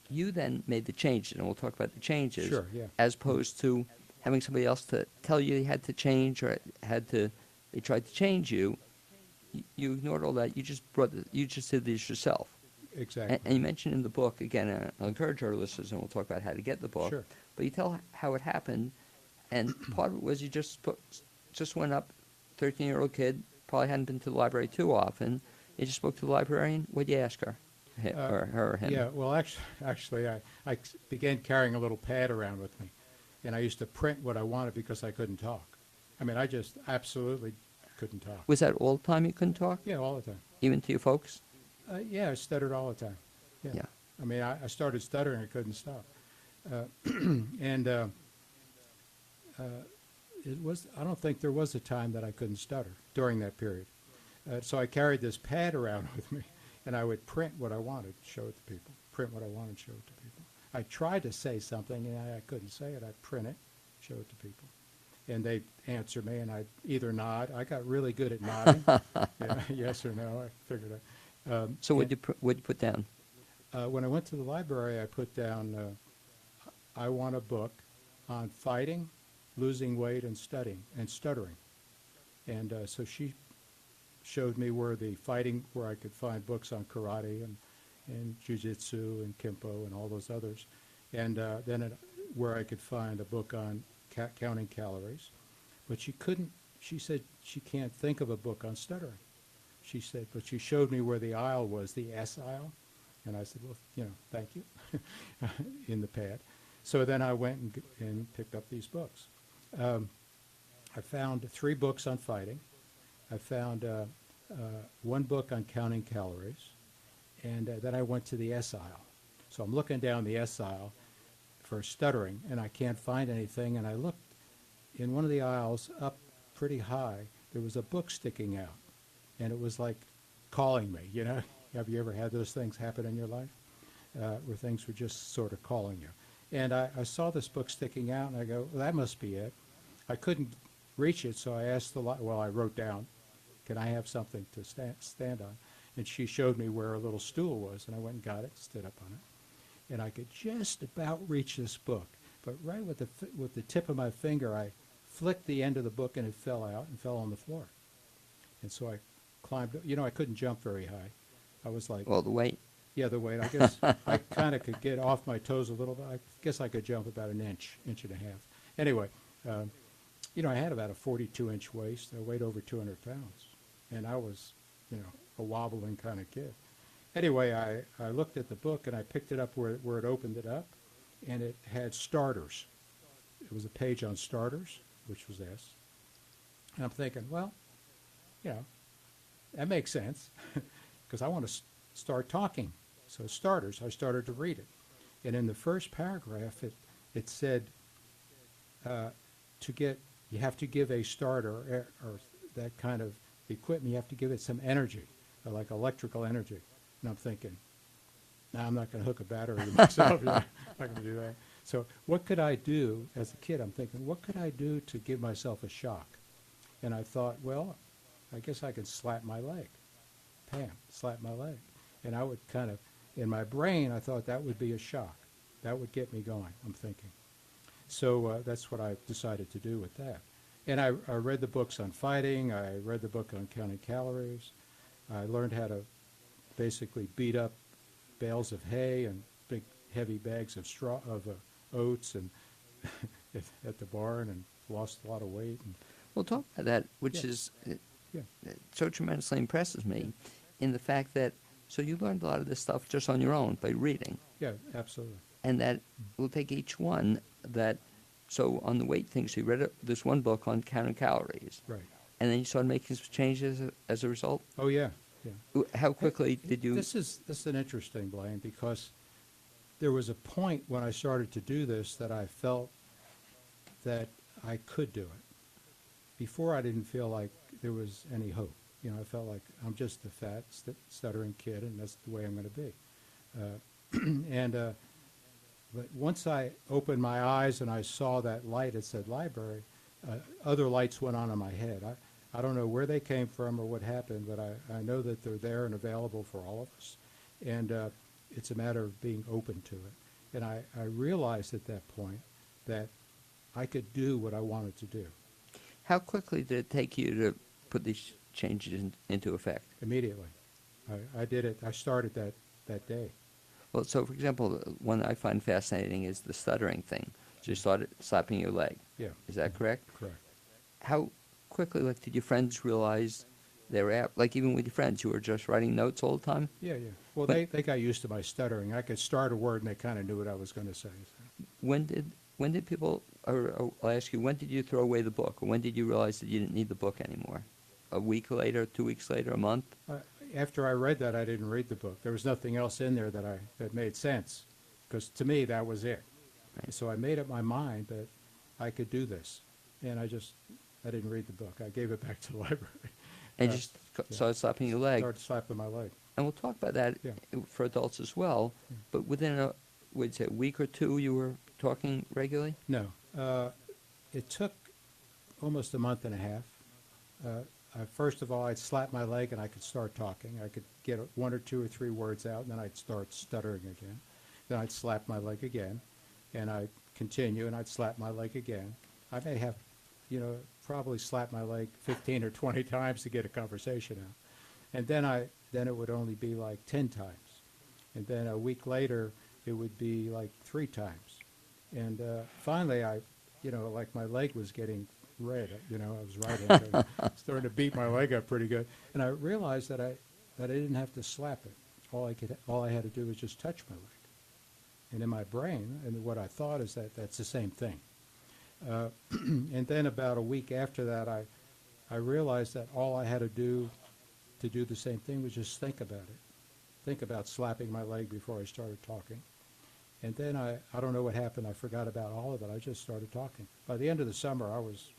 you then made the changes, and we'll talk about the changes, Sure, yeah. as opposed to having somebody else to tell you had to change or they tried to change you. You ignored all that. You just did this yourself. Exactly. And you mentioned in the book, again, I'll encourage our listeners, and we'll talk about how to get the book. Sure. But you tell how it happened, and part of it was you just went up, 13-year-old kid, probably hadn't been to the library too often. You just spoke to the librarian. What'd you ask her? Her or him? Yeah, well, actually, I began carrying a little pad around with me, and I used to print what I wanted because I couldn't talk. I mean, I just absolutely couldn't talk. Was that all the time you couldn't talk? Yeah, all the time. Even to your folks? Yeah, I stuttered all the time. Yeah. Yeah. I mean, I started stuttering, I couldn't stop. And I don't think there was a time that I couldn't stutter during that period. So I carried this pad around with me, and I would print what I wanted, show it to people. Print what I wanted, show it to people. I tried to say something, and I couldn't say it. I'd print it, show it to people. And they'd answer me, and I'd either nod. I got really good at nodding. Yeah, yes or no, I figured it. So what'd you put down? When I went to the library, I put down, I want a book on fighting, losing weight, and stuttering. And so she showed me where I could find books on karate and jiu-jitsu and kempo and all those others. And then where I could find a book on counting calories. But she said she can't think of a book on stuttering. She said, but she showed me where the aisle was, the S aisle. And I said, well, thank you, in the pad. So then I went and picked up these books. I found 3 books on fighting. I found 1 book on counting calories, and then I went to the S aisle. So I'm looking down the S aisle for stuttering, and I can't find anything. And I looked in one of the aisles up pretty high. There was a book sticking out, and it was like calling me. You know, have you ever had those things happen in your life, where things were just sort of calling you? And I saw this book sticking out, and I go, well, that must be it. I couldn't reach it, so I asked I wrote down, can I have something to stand on? And she showed me where a little stool was, and I went and got it, stood up on it. And I could just about reach this book. But right with the tip of my finger, I flicked the end of the book, and it fell out and fell on the floor. And so I climbed. You know, I couldn't jump very high. I was like... Well, the weight. Yeah, the weight. I guess I kind of could get off my toes a little bit. I guess I could jump about an inch and a half. Anyway, you know, I had about a 42-inch waist. I weighed over 200 pounds. And I was, you know, a wobbling kind of kid. Anyway, I looked at the book, and I picked it up where it opened it up, and it had starters. It was a page on starters, which was this. And I'm thinking, well, you know, that makes sense, because I want to start talking. So starters, I started to read it. And in the first paragraph, it said, you have to give a starter or that kind of equipment, you have to give it some energy, like electrical energy. And I'm thinking, nah, I'm not going to hook a battery to myself. I'm not going to do that. So what could I do as a kid? I'm thinking, what could I do to give myself a shock? And I thought, well, I guess I could slap my leg. Pam, slap my leg. And I would kind of, in my brain, I thought that would be a shock. That would get me going, I'm thinking. So that's what I decided to do with that. And I read the books on fighting. I read the book on counting calories. I learned how to basically beat up bales of hay and big heavy bags of straw of oats and at the barn, and lost a lot of weight. And We'll talk about that, which is so tremendously impresses me in the fact that, so you learned a lot of this stuff just on your own by reading. Yeah, absolutely. And that we'll take each one that, so on the weight thing, so you read this one book on counting calories. Right. And then you started making some changes as a result? Oh, yeah, yeah. How quickly did you... This is an interesting, Blaine, because there was a point when I started to do this that I felt that I could do it. Before, I didn't feel like there was any hope. You know, I felt like I'm just a fat, stuttering kid, and that's the way I'm going to be. But once I opened my eyes and I saw that light, it said library, other lights went on in my head. I don't know where they came from or what happened, but I know that they're there and available for all of us. And it's a matter of being open to it. And I realized at that point that I could do what I wanted to do. How quickly did it take you to put these changes into effect? Immediately. I did it. I started that day. Well, so for example, one I find fascinating is the stuttering thing. So you started slapping your leg. Yeah. Is that correct? Correct. How quickly, like, did your friends realize they were like, even with your friends, you were just writing notes all the time? Yeah, yeah. Well, But- they got used to my stuttering. I could start a word and they kind of knew what I was going to say. When did people, or I'll ask you, when did you throw away the book? Or when did you realize that you didn't need the book anymore? A week later, 2 weeks later, a month? After I read that, I didn't read the book. There was nothing else in there that made sense, because to me that was it. Right. So I made up my mind that I could do this, and I didn't read the book. I gave it back to the library. And just started slapping your leg. Started slapping my leg. And we'll talk about that Yeah. for adults as well. But within a week or two, you were talking regularly? No, it took almost a month and a half. First of all, I'd slap my leg and I could start talking. I could get 1 or 2 or 3 words out, and then I'd start stuttering again. Then I'd slap my leg again, and I'd continue, and I'd slap my leg again. I may have, probably slap my leg 15 or 20 times to get a conversation out. And then it would only be like 10 times. And then a week later, it would be like 3 times. And finally, like my leg was getting red. I was writing, starting to beat my leg up pretty good. And I realized that I didn't have to slap it. All I had to do was just touch my leg. And in my brain, and what I thought is that that's the same thing. And then about a week after that, I realized that all I had to do the same thing was just think about it. Think about slapping my leg before I started talking. And then I don't know what happened. I forgot about all of it. I just started talking. By the end of the summer, I was,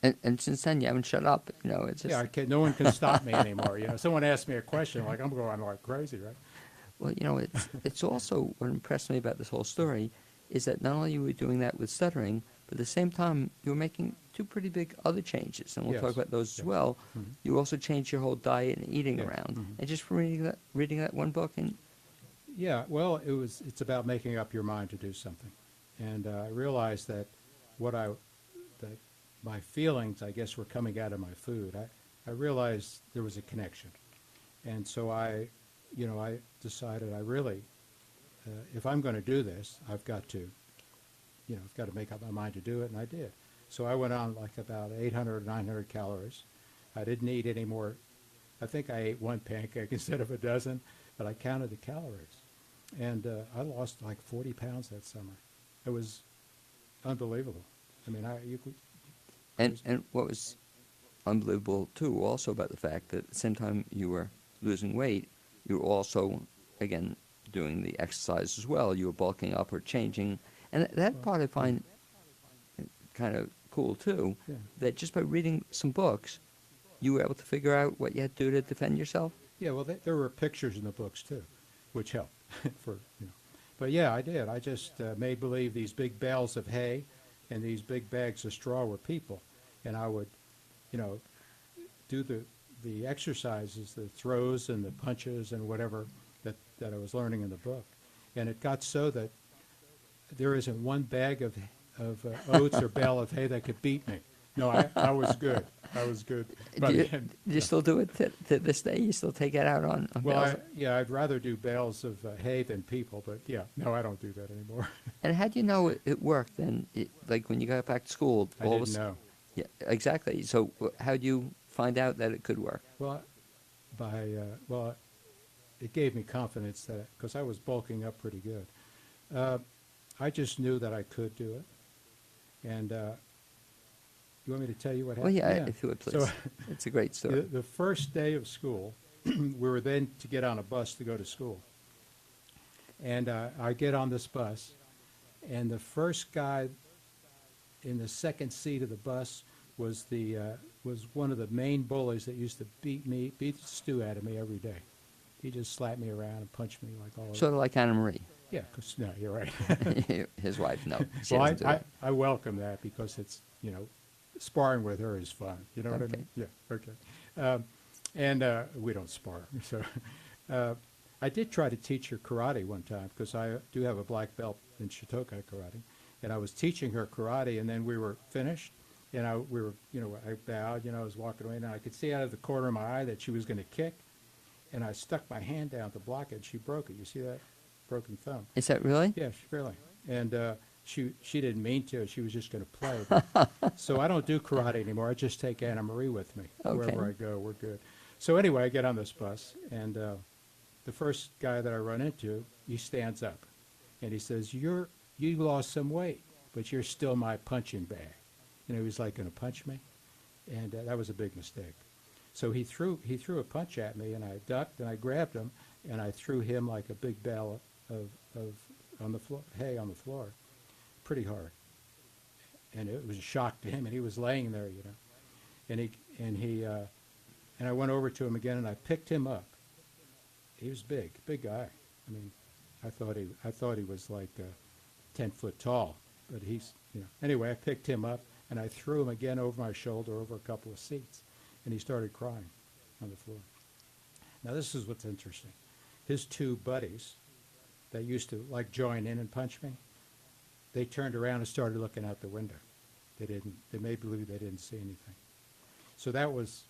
And since then, you haven't shut up. You know, it's just yeah, no one can stop me anymore. You know, someone asks me a question, like I'm going like crazy, right? well, you know, it's also what impressed me about this whole story is that not only were you doing that with stuttering, but at the same time you were making two pretty big other changes, and we'll talk Yes. about those as Yes. well. Mhm. You also changed your whole diet and eating Yes. around, Mhm. and just from reading that one book, and Yeah, well, it's about making up your mind to do something. And I realized that that my feelings, I guess, were coming out of my food. I realized there was a connection. And so I decided I really, if I'm going to do this, I've got to make up my mind to do it, and I did. So I went on like about 800, 900 calories. I didn't eat any more. I think I ate one pancake instead of a dozen, but I counted the calories. And I lost like 40 pounds that summer. It was unbelievable. I mean, and what was unbelievable too, also about the fact that at the same time you were losing weight, you were also again doing the exercise as well. You were bulking up or changing, and that part I find kind of cool too. Yeah. That just by reading some books, you were able to figure out what you had to do to defend yourself. Yeah, well, there were pictures in the books too, which helped for. But yeah, I did. I just made believe these big bales of hay and these big bags of straw were people, and I would, do the exercises, the throws and the punches and whatever that I was learning in the book, and it got so that there isn't one bag of oats or bale of hay that could beat me. No, I was good. I was good. Do you still do it to this day? You still take it out on Well, bales? I'd rather do bales of hay than people, but yeah, no, I don't do that anymore. And how do you know it worked? Then, like when you got back to school, I all of a didn't know. Yeah, exactly. So how do you find out that it could work? Well, it gave me confidence that because I was bulking up pretty good, I just knew that I could do it. And you want me to tell you what Well, happened? yeah, if you would, please. So, It's a great story. the first day of school, we were then to get on a bus to go to school. And I get on this bus, and the first guy in the second seat of the bus was one of the main bullies that used to beat the stew out of me every day. He just slapped me around and punched me like all over. Sort of like Anna Marie, Yeah, no, you're right. his wife. No, she Well, doesn't do it. I welcome that because it's, sparring with her is fun. You know what I Okay. mean? Yeah, okay. And we don't spar. So I did try to teach her karate one time because I do have a black belt in Shotokai karate. And I was teaching her karate, and then we were finished. And I bowed, I was walking away, and I could see out of the corner of my eye that she was going to kick. And I stuck my hand down to block it, and she broke it. You see that? Broken thumb. Is that really? Yeah, really. And she didn't mean to. She was just going to play. So I don't do karate anymore. I just take Anna Marie with me. Okay. Wherever I go, we're good. So anyway, I get on this bus, and the first guy that I run into, he stands up. And he says, you lost some weight, but you're still my punching bag. He was like going to punch me. And that was a big mistake. So he threw a punch at me, and I ducked, and I grabbed him, and I threw him like a big bale of on the floor, hay on the floor, pretty hard. And it was a shock to him, and he was laying there, and I went over to him again, and I picked him up. He was big guy. I mean, I thought he was like 10 foot tall, but he's, Anyway, I picked him up, and I threw him again over my shoulder, over a couple of seats, and he started crying on the floor. Now, this is what's interesting. His two buddies that used to like join in and punch me, they turned around and started looking out the window. They made believe they didn't see anything. So that was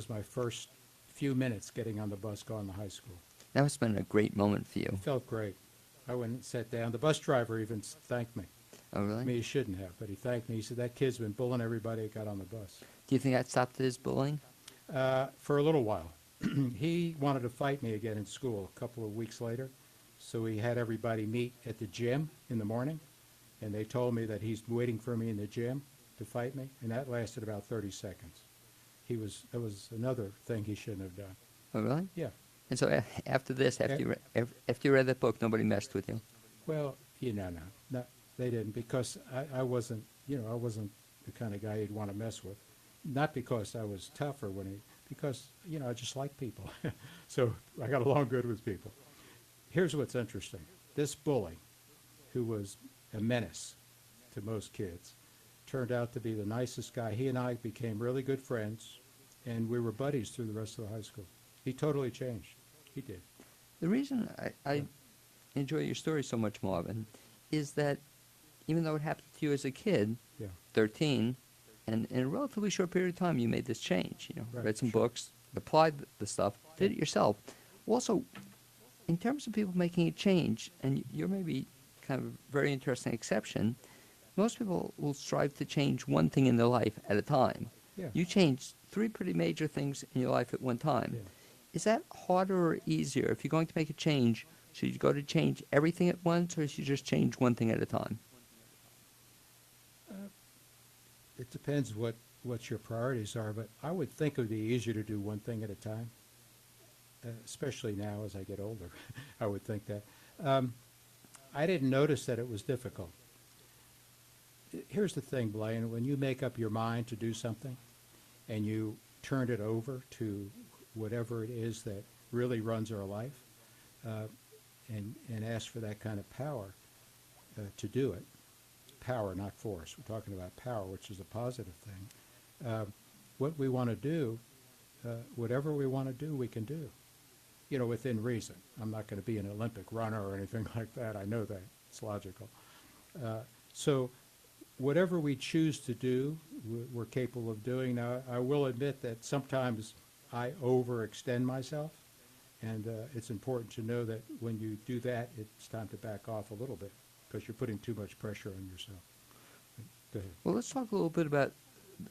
my first few minutes getting on the bus going to high school. That must have been a great moment for you. It felt great. I went and sat down. The bus driver even thanked me. Oh, really? I mean, he shouldn't have, but he thanked me. He said, that kid's been bullying everybody that got on the bus. Do you think that stopped his bullying? For a little while. He wanted to fight me again in school a couple of weeks later. So he had everybody meet at the gym in the morning. and they told me that he's waiting for me in the gym to fight me, and that lasted about 30 seconds. That was another thing he shouldn't have done. Oh, really? Yeah. And so after this, after you read that book, nobody messed with you? Well, no, they didn't, because I wasn't, I wasn't the kind of guy you'd want to mess with. Not because I was tougher because, I just like people. So I got along good with people. Here's what's interesting. This bully, who was a menace to most kids, turned out to be the nicest guy. He and I became really good friends, and we were buddies through the rest of the high school. He totally changed. He did. The reason I enjoy your story so much, Marvin, is that even though it happened to you as a kid, Yeah. 13, and in a relatively short period of time, you made this change. Right, Read some sure. books, applied the stuff, did it yourself. Also, in terms of people making a change, and you're maybe kind of a very interesting exception, most people will strive to change one thing in their life at a time. Yeah. You changed 3 pretty major things in your life at one time. Yeah. Is that harder or easier? If you're going to make a change, should you go to change everything at once, or should you just change one thing at a time? It depends what your priorities are, but I would think it would be easier to do one thing at a time, especially now as I get older. I would think that. I didn't notice that it was difficult. Here's the thing, Blaine. When you make up your mind to do something and you turn it over to whatever it is that really runs our life, and ask for that kind of power to do it, power, not force. We're talking about power, which is a positive thing. What we want to do, whatever we want to do, we can do, within reason. I'm not going to be an Olympic runner or anything like that. I know that. It's logical. So whatever we choose to do, we're capable of doing. Now, I will admit that sometimes I overextend myself, and it's important to know that when you do that, it's time to back off a little bit, because you're putting too much pressure on yourself. Go ahead. Well, let's talk a little bit about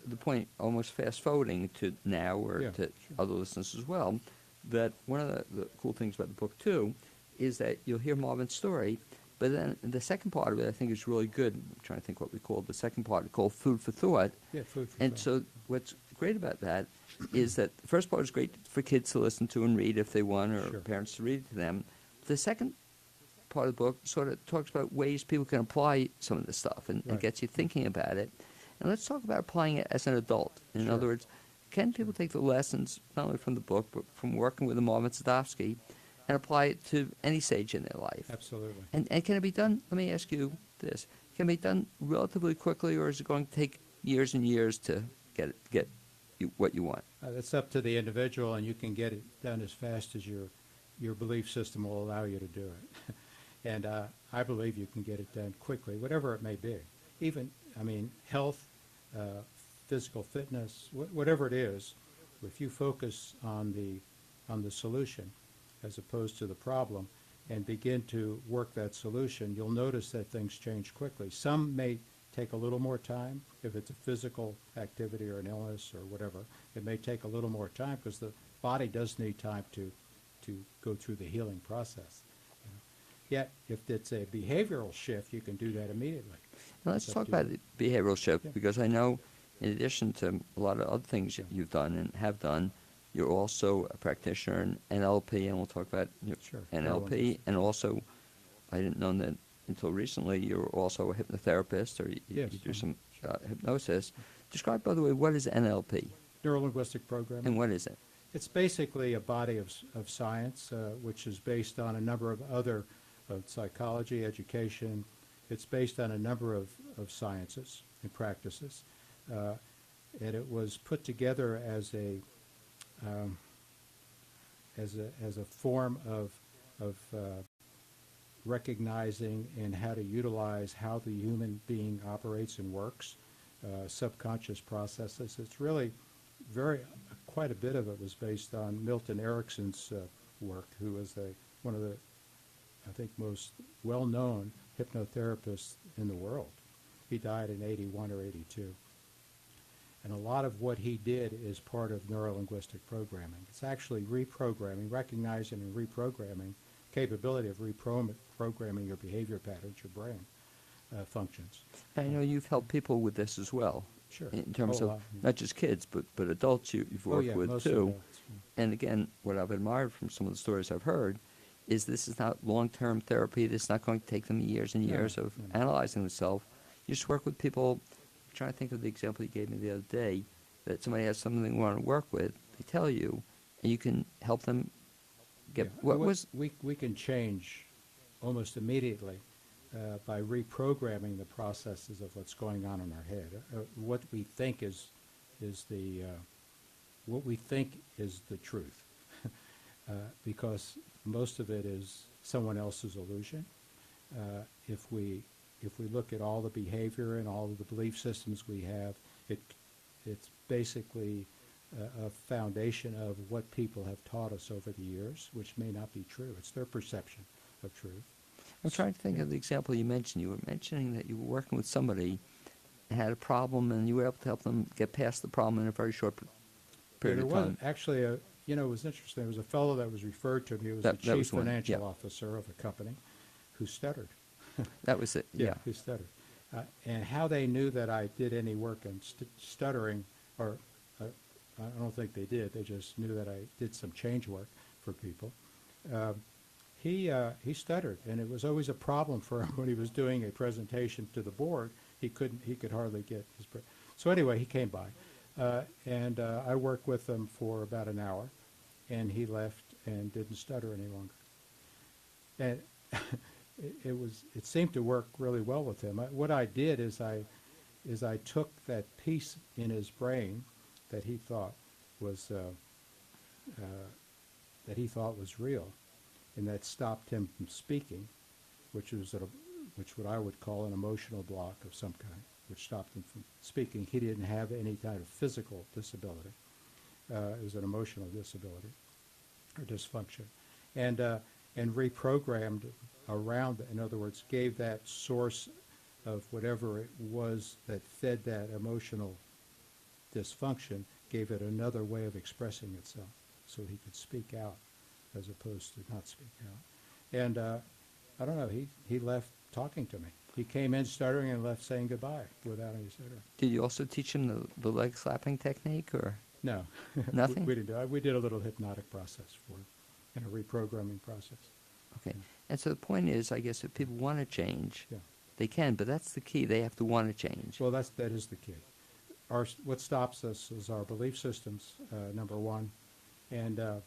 the point, almost fast-forwarding to now or Yeah, to sure. other listeners as well, that one of the cool things about the book, too, is that you'll hear Marvin's story, but then the second part of it I think is really good. I'm trying to think what we called the second part, called Food for Thought. Yeah, food for And thought. so what's great about that is that the first part is great for kids to listen to and read if they want, or Sure. parents to read it to them. The second part of the book sort of talks about ways people can apply some of this stuff and Right. gets you thinking about it. And let's talk about applying it as an adult. In Sure. other words, can people take the lessons, not only from the book, but from working with Marvin Sadowski, and apply it to any stage in their life? Absolutely. And can it be done, let me ask you this, can it be done relatively quickly, or is it going to take years and years to get what you want? That's up to the individual, and you can get it done as fast as your belief system will allow you to do it. And I believe you can get it done quickly, whatever it may be. Even, health, physical fitness, whatever it is, if you focus on the solution as opposed to the problem and begin to work that solution, you'll notice that things change quickly. Some may take a little more time. If it's a physical activity or an illness or whatever, it may take a little more time, because the body does need time to go through the healing process. Yet, if it's a behavioral shift, you can do that immediately. Now let's It's talk up to about you. the behavioral shift, Yeah. because I know, in addition to a lot of other things Yeah. you've done and have done, you're also a practitioner in NLP, and we'll talk about Sure. NLP, and also, I didn't know that until recently, you're also a hypnotherapist, or you Yes, do mhm, some sure. hypnosis. Describe, by the way, what is NLP, Neuro-linguistic programming. and what is it? It's basically a body of science, which is based on a number of other psychology, education. It's based on a number of sciences and practices. And it was put together as a form of recognizing and how to utilize how the human being operates and works, subconscious processes. It's really quite a bit of it was based on Milton Erickson's work, who was one of the, I think, most well-known hypnotherapists in the world. He died in 81 or 82. And a lot of what he did is part of neuro-linguistic programming. It's actually reprogramming, recognizing and reprogramming, capability of reprogramming your behavior patterns, your brain. functions. I know you've helped people with this as well. Sure. In terms Oh, a of lot, yeah. not just kids, but adults you've Oh, worked yeah, with mostly too. adults, yeah. And again, what I've admired from some of the stories I've heard is this is not long-term therapy. This is not going to take them years and No, years of no. analyzing themselves. You just work with people. I'm trying to think of the example you gave me the other day, that somebody has something they want to work with. They tell you, and you can help them get Yeah. what was. We can change almost immediately by reprogramming the processes of what's going on in our head. What we think is the what we think is the truth, because most of it is someone else's illusion. If we look at all the behavior and all of the belief systems we have, it's basically a foundation of what people have taught us over the years, which may not be true. It's their perception of truth. I'm trying to think of the example you mentioned. You were mentioning that you were working with somebody and had a problem, and you were able to help them get past the problem in a very short period There of time. wasn't actually it was interesting. There was a fellow that was referred to me. He was That the chief was one, financial yeah. officer of a company who stuttered. That was it. Yeah. Who stuttered. And how they knew that I did any work in stuttering, or I don't think they did. They just knew that I did some change work for people. He stuttered, and it was always a problem for him when he was doing a presentation to the board. He could hardly get his. So anyway, he came by, and I worked with him for about an hour, and he left and didn't stutter any longer. And it seemed to work really well with him. What I did is I took that piece in his brain that he thought was real, and that stopped him from speaking, which what I would call an emotional block of some kind, which stopped him from speaking. He didn't have any kind of physical disability. It was an emotional disability or dysfunction, and reprogrammed around it. In other words, gave that source of whatever it was that fed that emotional dysfunction, gave it another way of expressing itself, so he could speak out as opposed to not speak out. And I don't know, he left talking to me. He came in stuttering and left saying goodbye without any stuttering. Did you also teach him the leg slapping technique, or? No. Nothing? We didn't do it. We did a little hypnotic process for him, and a reprogramming process. Okay. And so the point is, I guess, if people want to change, Yeah. they can, but that's the key. They have to want to change. Well, that is the key. What stops us is our belief systems, number one, and a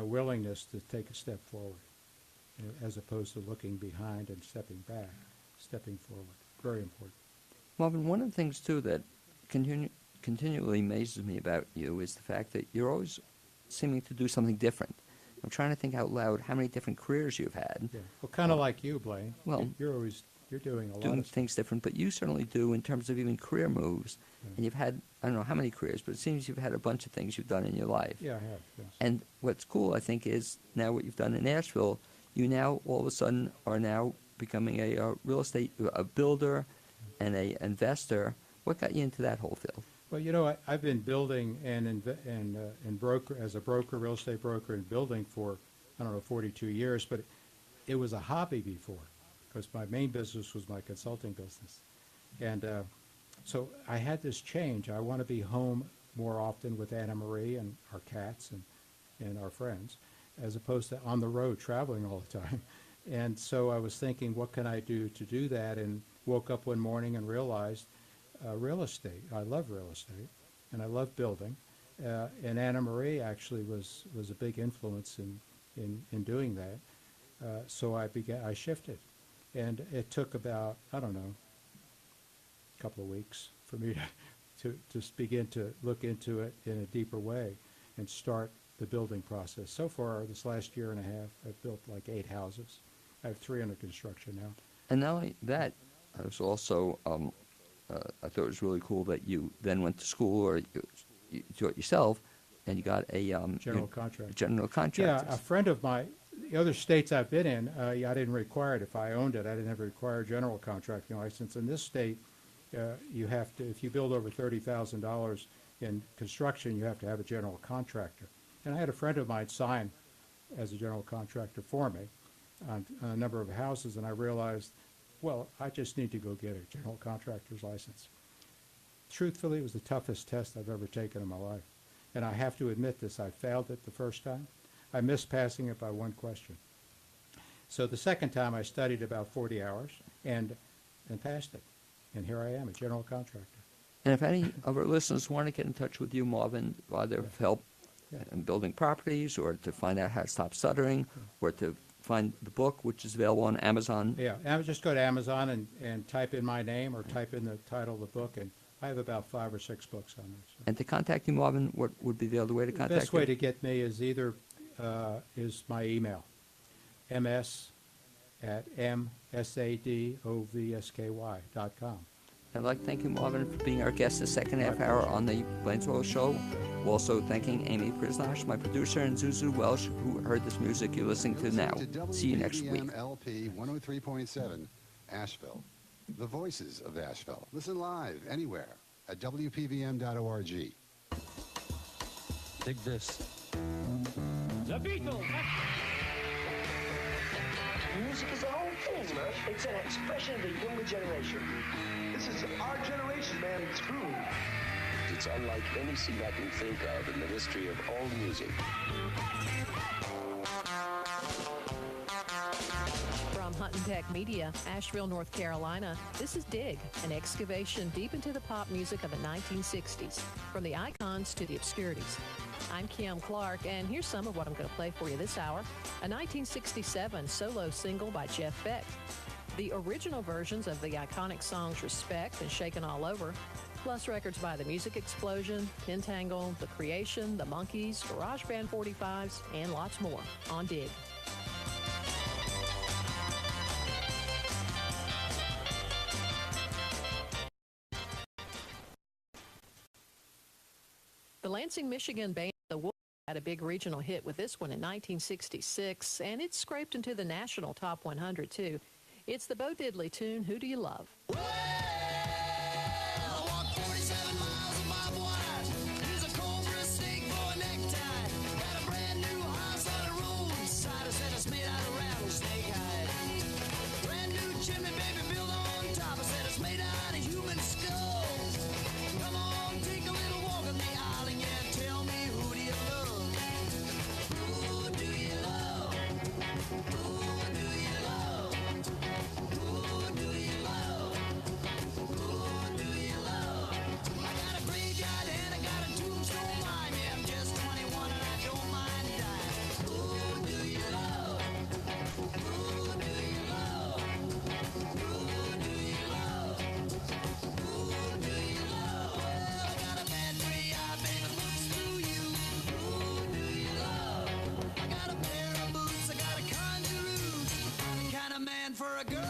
willingness to take a step forward, as opposed to looking behind and stepping back, stepping forward. Very important. Marvin, one of the things, too, that continually amazes me about you is the fact that you're always seeming to do something different. I'm trying to think out loud how many different careers you've had. Yeah. Well, kind of like you, Blaine. Well, you're doing a lot doing of stuff. things different, but you certainly do in terms of even career moves. Yeah. And you've had, I don't know how many careers, but it seems you've had a bunch of things you've done in your life. Yeah, I have. Yes. And what's cool, I think, is now what you've done in Nashville, you now all of a sudden are now becoming a real estate, a builder and a investor. What got you into that whole field? Well, I've been building and broker as a broker, real estate broker, and building for 42 years. But it was a hobby before, because my main business was my consulting business, and so I had this change. I want to be home more often with Anna Marie and our cats and our friends, as opposed to on the road traveling all the time. And so I was thinking, what can I do to do that? And woke up one morning and realized real estate. I love real estate, and I love building. And Anna Marie actually was a big influence in doing that. So I shifted, and it took about, I don't know, a couple of weeks for me to just begin to look into it in a deeper way and start the building process. So far, this last year and a half, I've built like 8 houses. I have 3 under construction now. And not only that, I was also, I thought it was really cool that you then went to school, or you do it yourself, and you got a General contractor. general contractor. Yeah, a friend of mine, the other states I've been in, I didn't require it. If I owned it, I didn't have to require a general contracting license. In this state, you have to, if you build over $30,000 in construction, you have to have a general contractor. And I had a friend of mine sign as a general contractor for me on a number of houses, and I realized well, I just need to go get a general contractor's license. Truthfully, it was the toughest test I've ever taken in my life. And I have to admit this, I failed it the first time. I missed passing it by one question. So the second time I studied about 40 hours and passed it. And here I am, a general contractor. And if any of our listeners want to get in touch with you, Marvin, either for help in building properties or to find out how to stop stuttering or to find the book, which is available on Amazon. Yeah, just go to Amazon and type in my name or type in the title of the book, and I have about 5 or 6 books on this. So. And to contact you, Marvin, what would be the other way to contact you? The best way to get me is either is my email, ms@msadovsky.com. I'd like to thank you, Marvin, for being our guest the second half hour on the Blaine's World Show. Also thanking Amy Prisnash, my producer, and Zuzu Welsh, who heard this music you're listening to now. See you next week. LP 103.7, Asheville. The voices of Asheville. Listen live anywhere at WPVM.org. Dig this. The Beatles. Music is the whole thing, man. It's an expression of the younger generation. This is our generation, man. It's true. It's unlike anything I can think of in the history of all music. From Hunt & Tech Media, Asheville, North Carolina, this is Dig, an excavation deep into the pop music of the 1960s, from the icons to the obscurities. I'm Kim Clark, and here's some of what I'm going to play for you this hour. A 1967 solo single by Jeff Beck. The original versions of the iconic songs Respect and Shakin' All Over, plus records by The Music Explosion, Pentangle, The Creation, The Monkees, Garage Band 45s, and lots more on Dig. The Lansing, Michigan band The Wolf had a big regional hit with this one in 1966, and it scraped into the national top 100 too. It's the Bo Diddley tune, Who Do You Love? For a girl.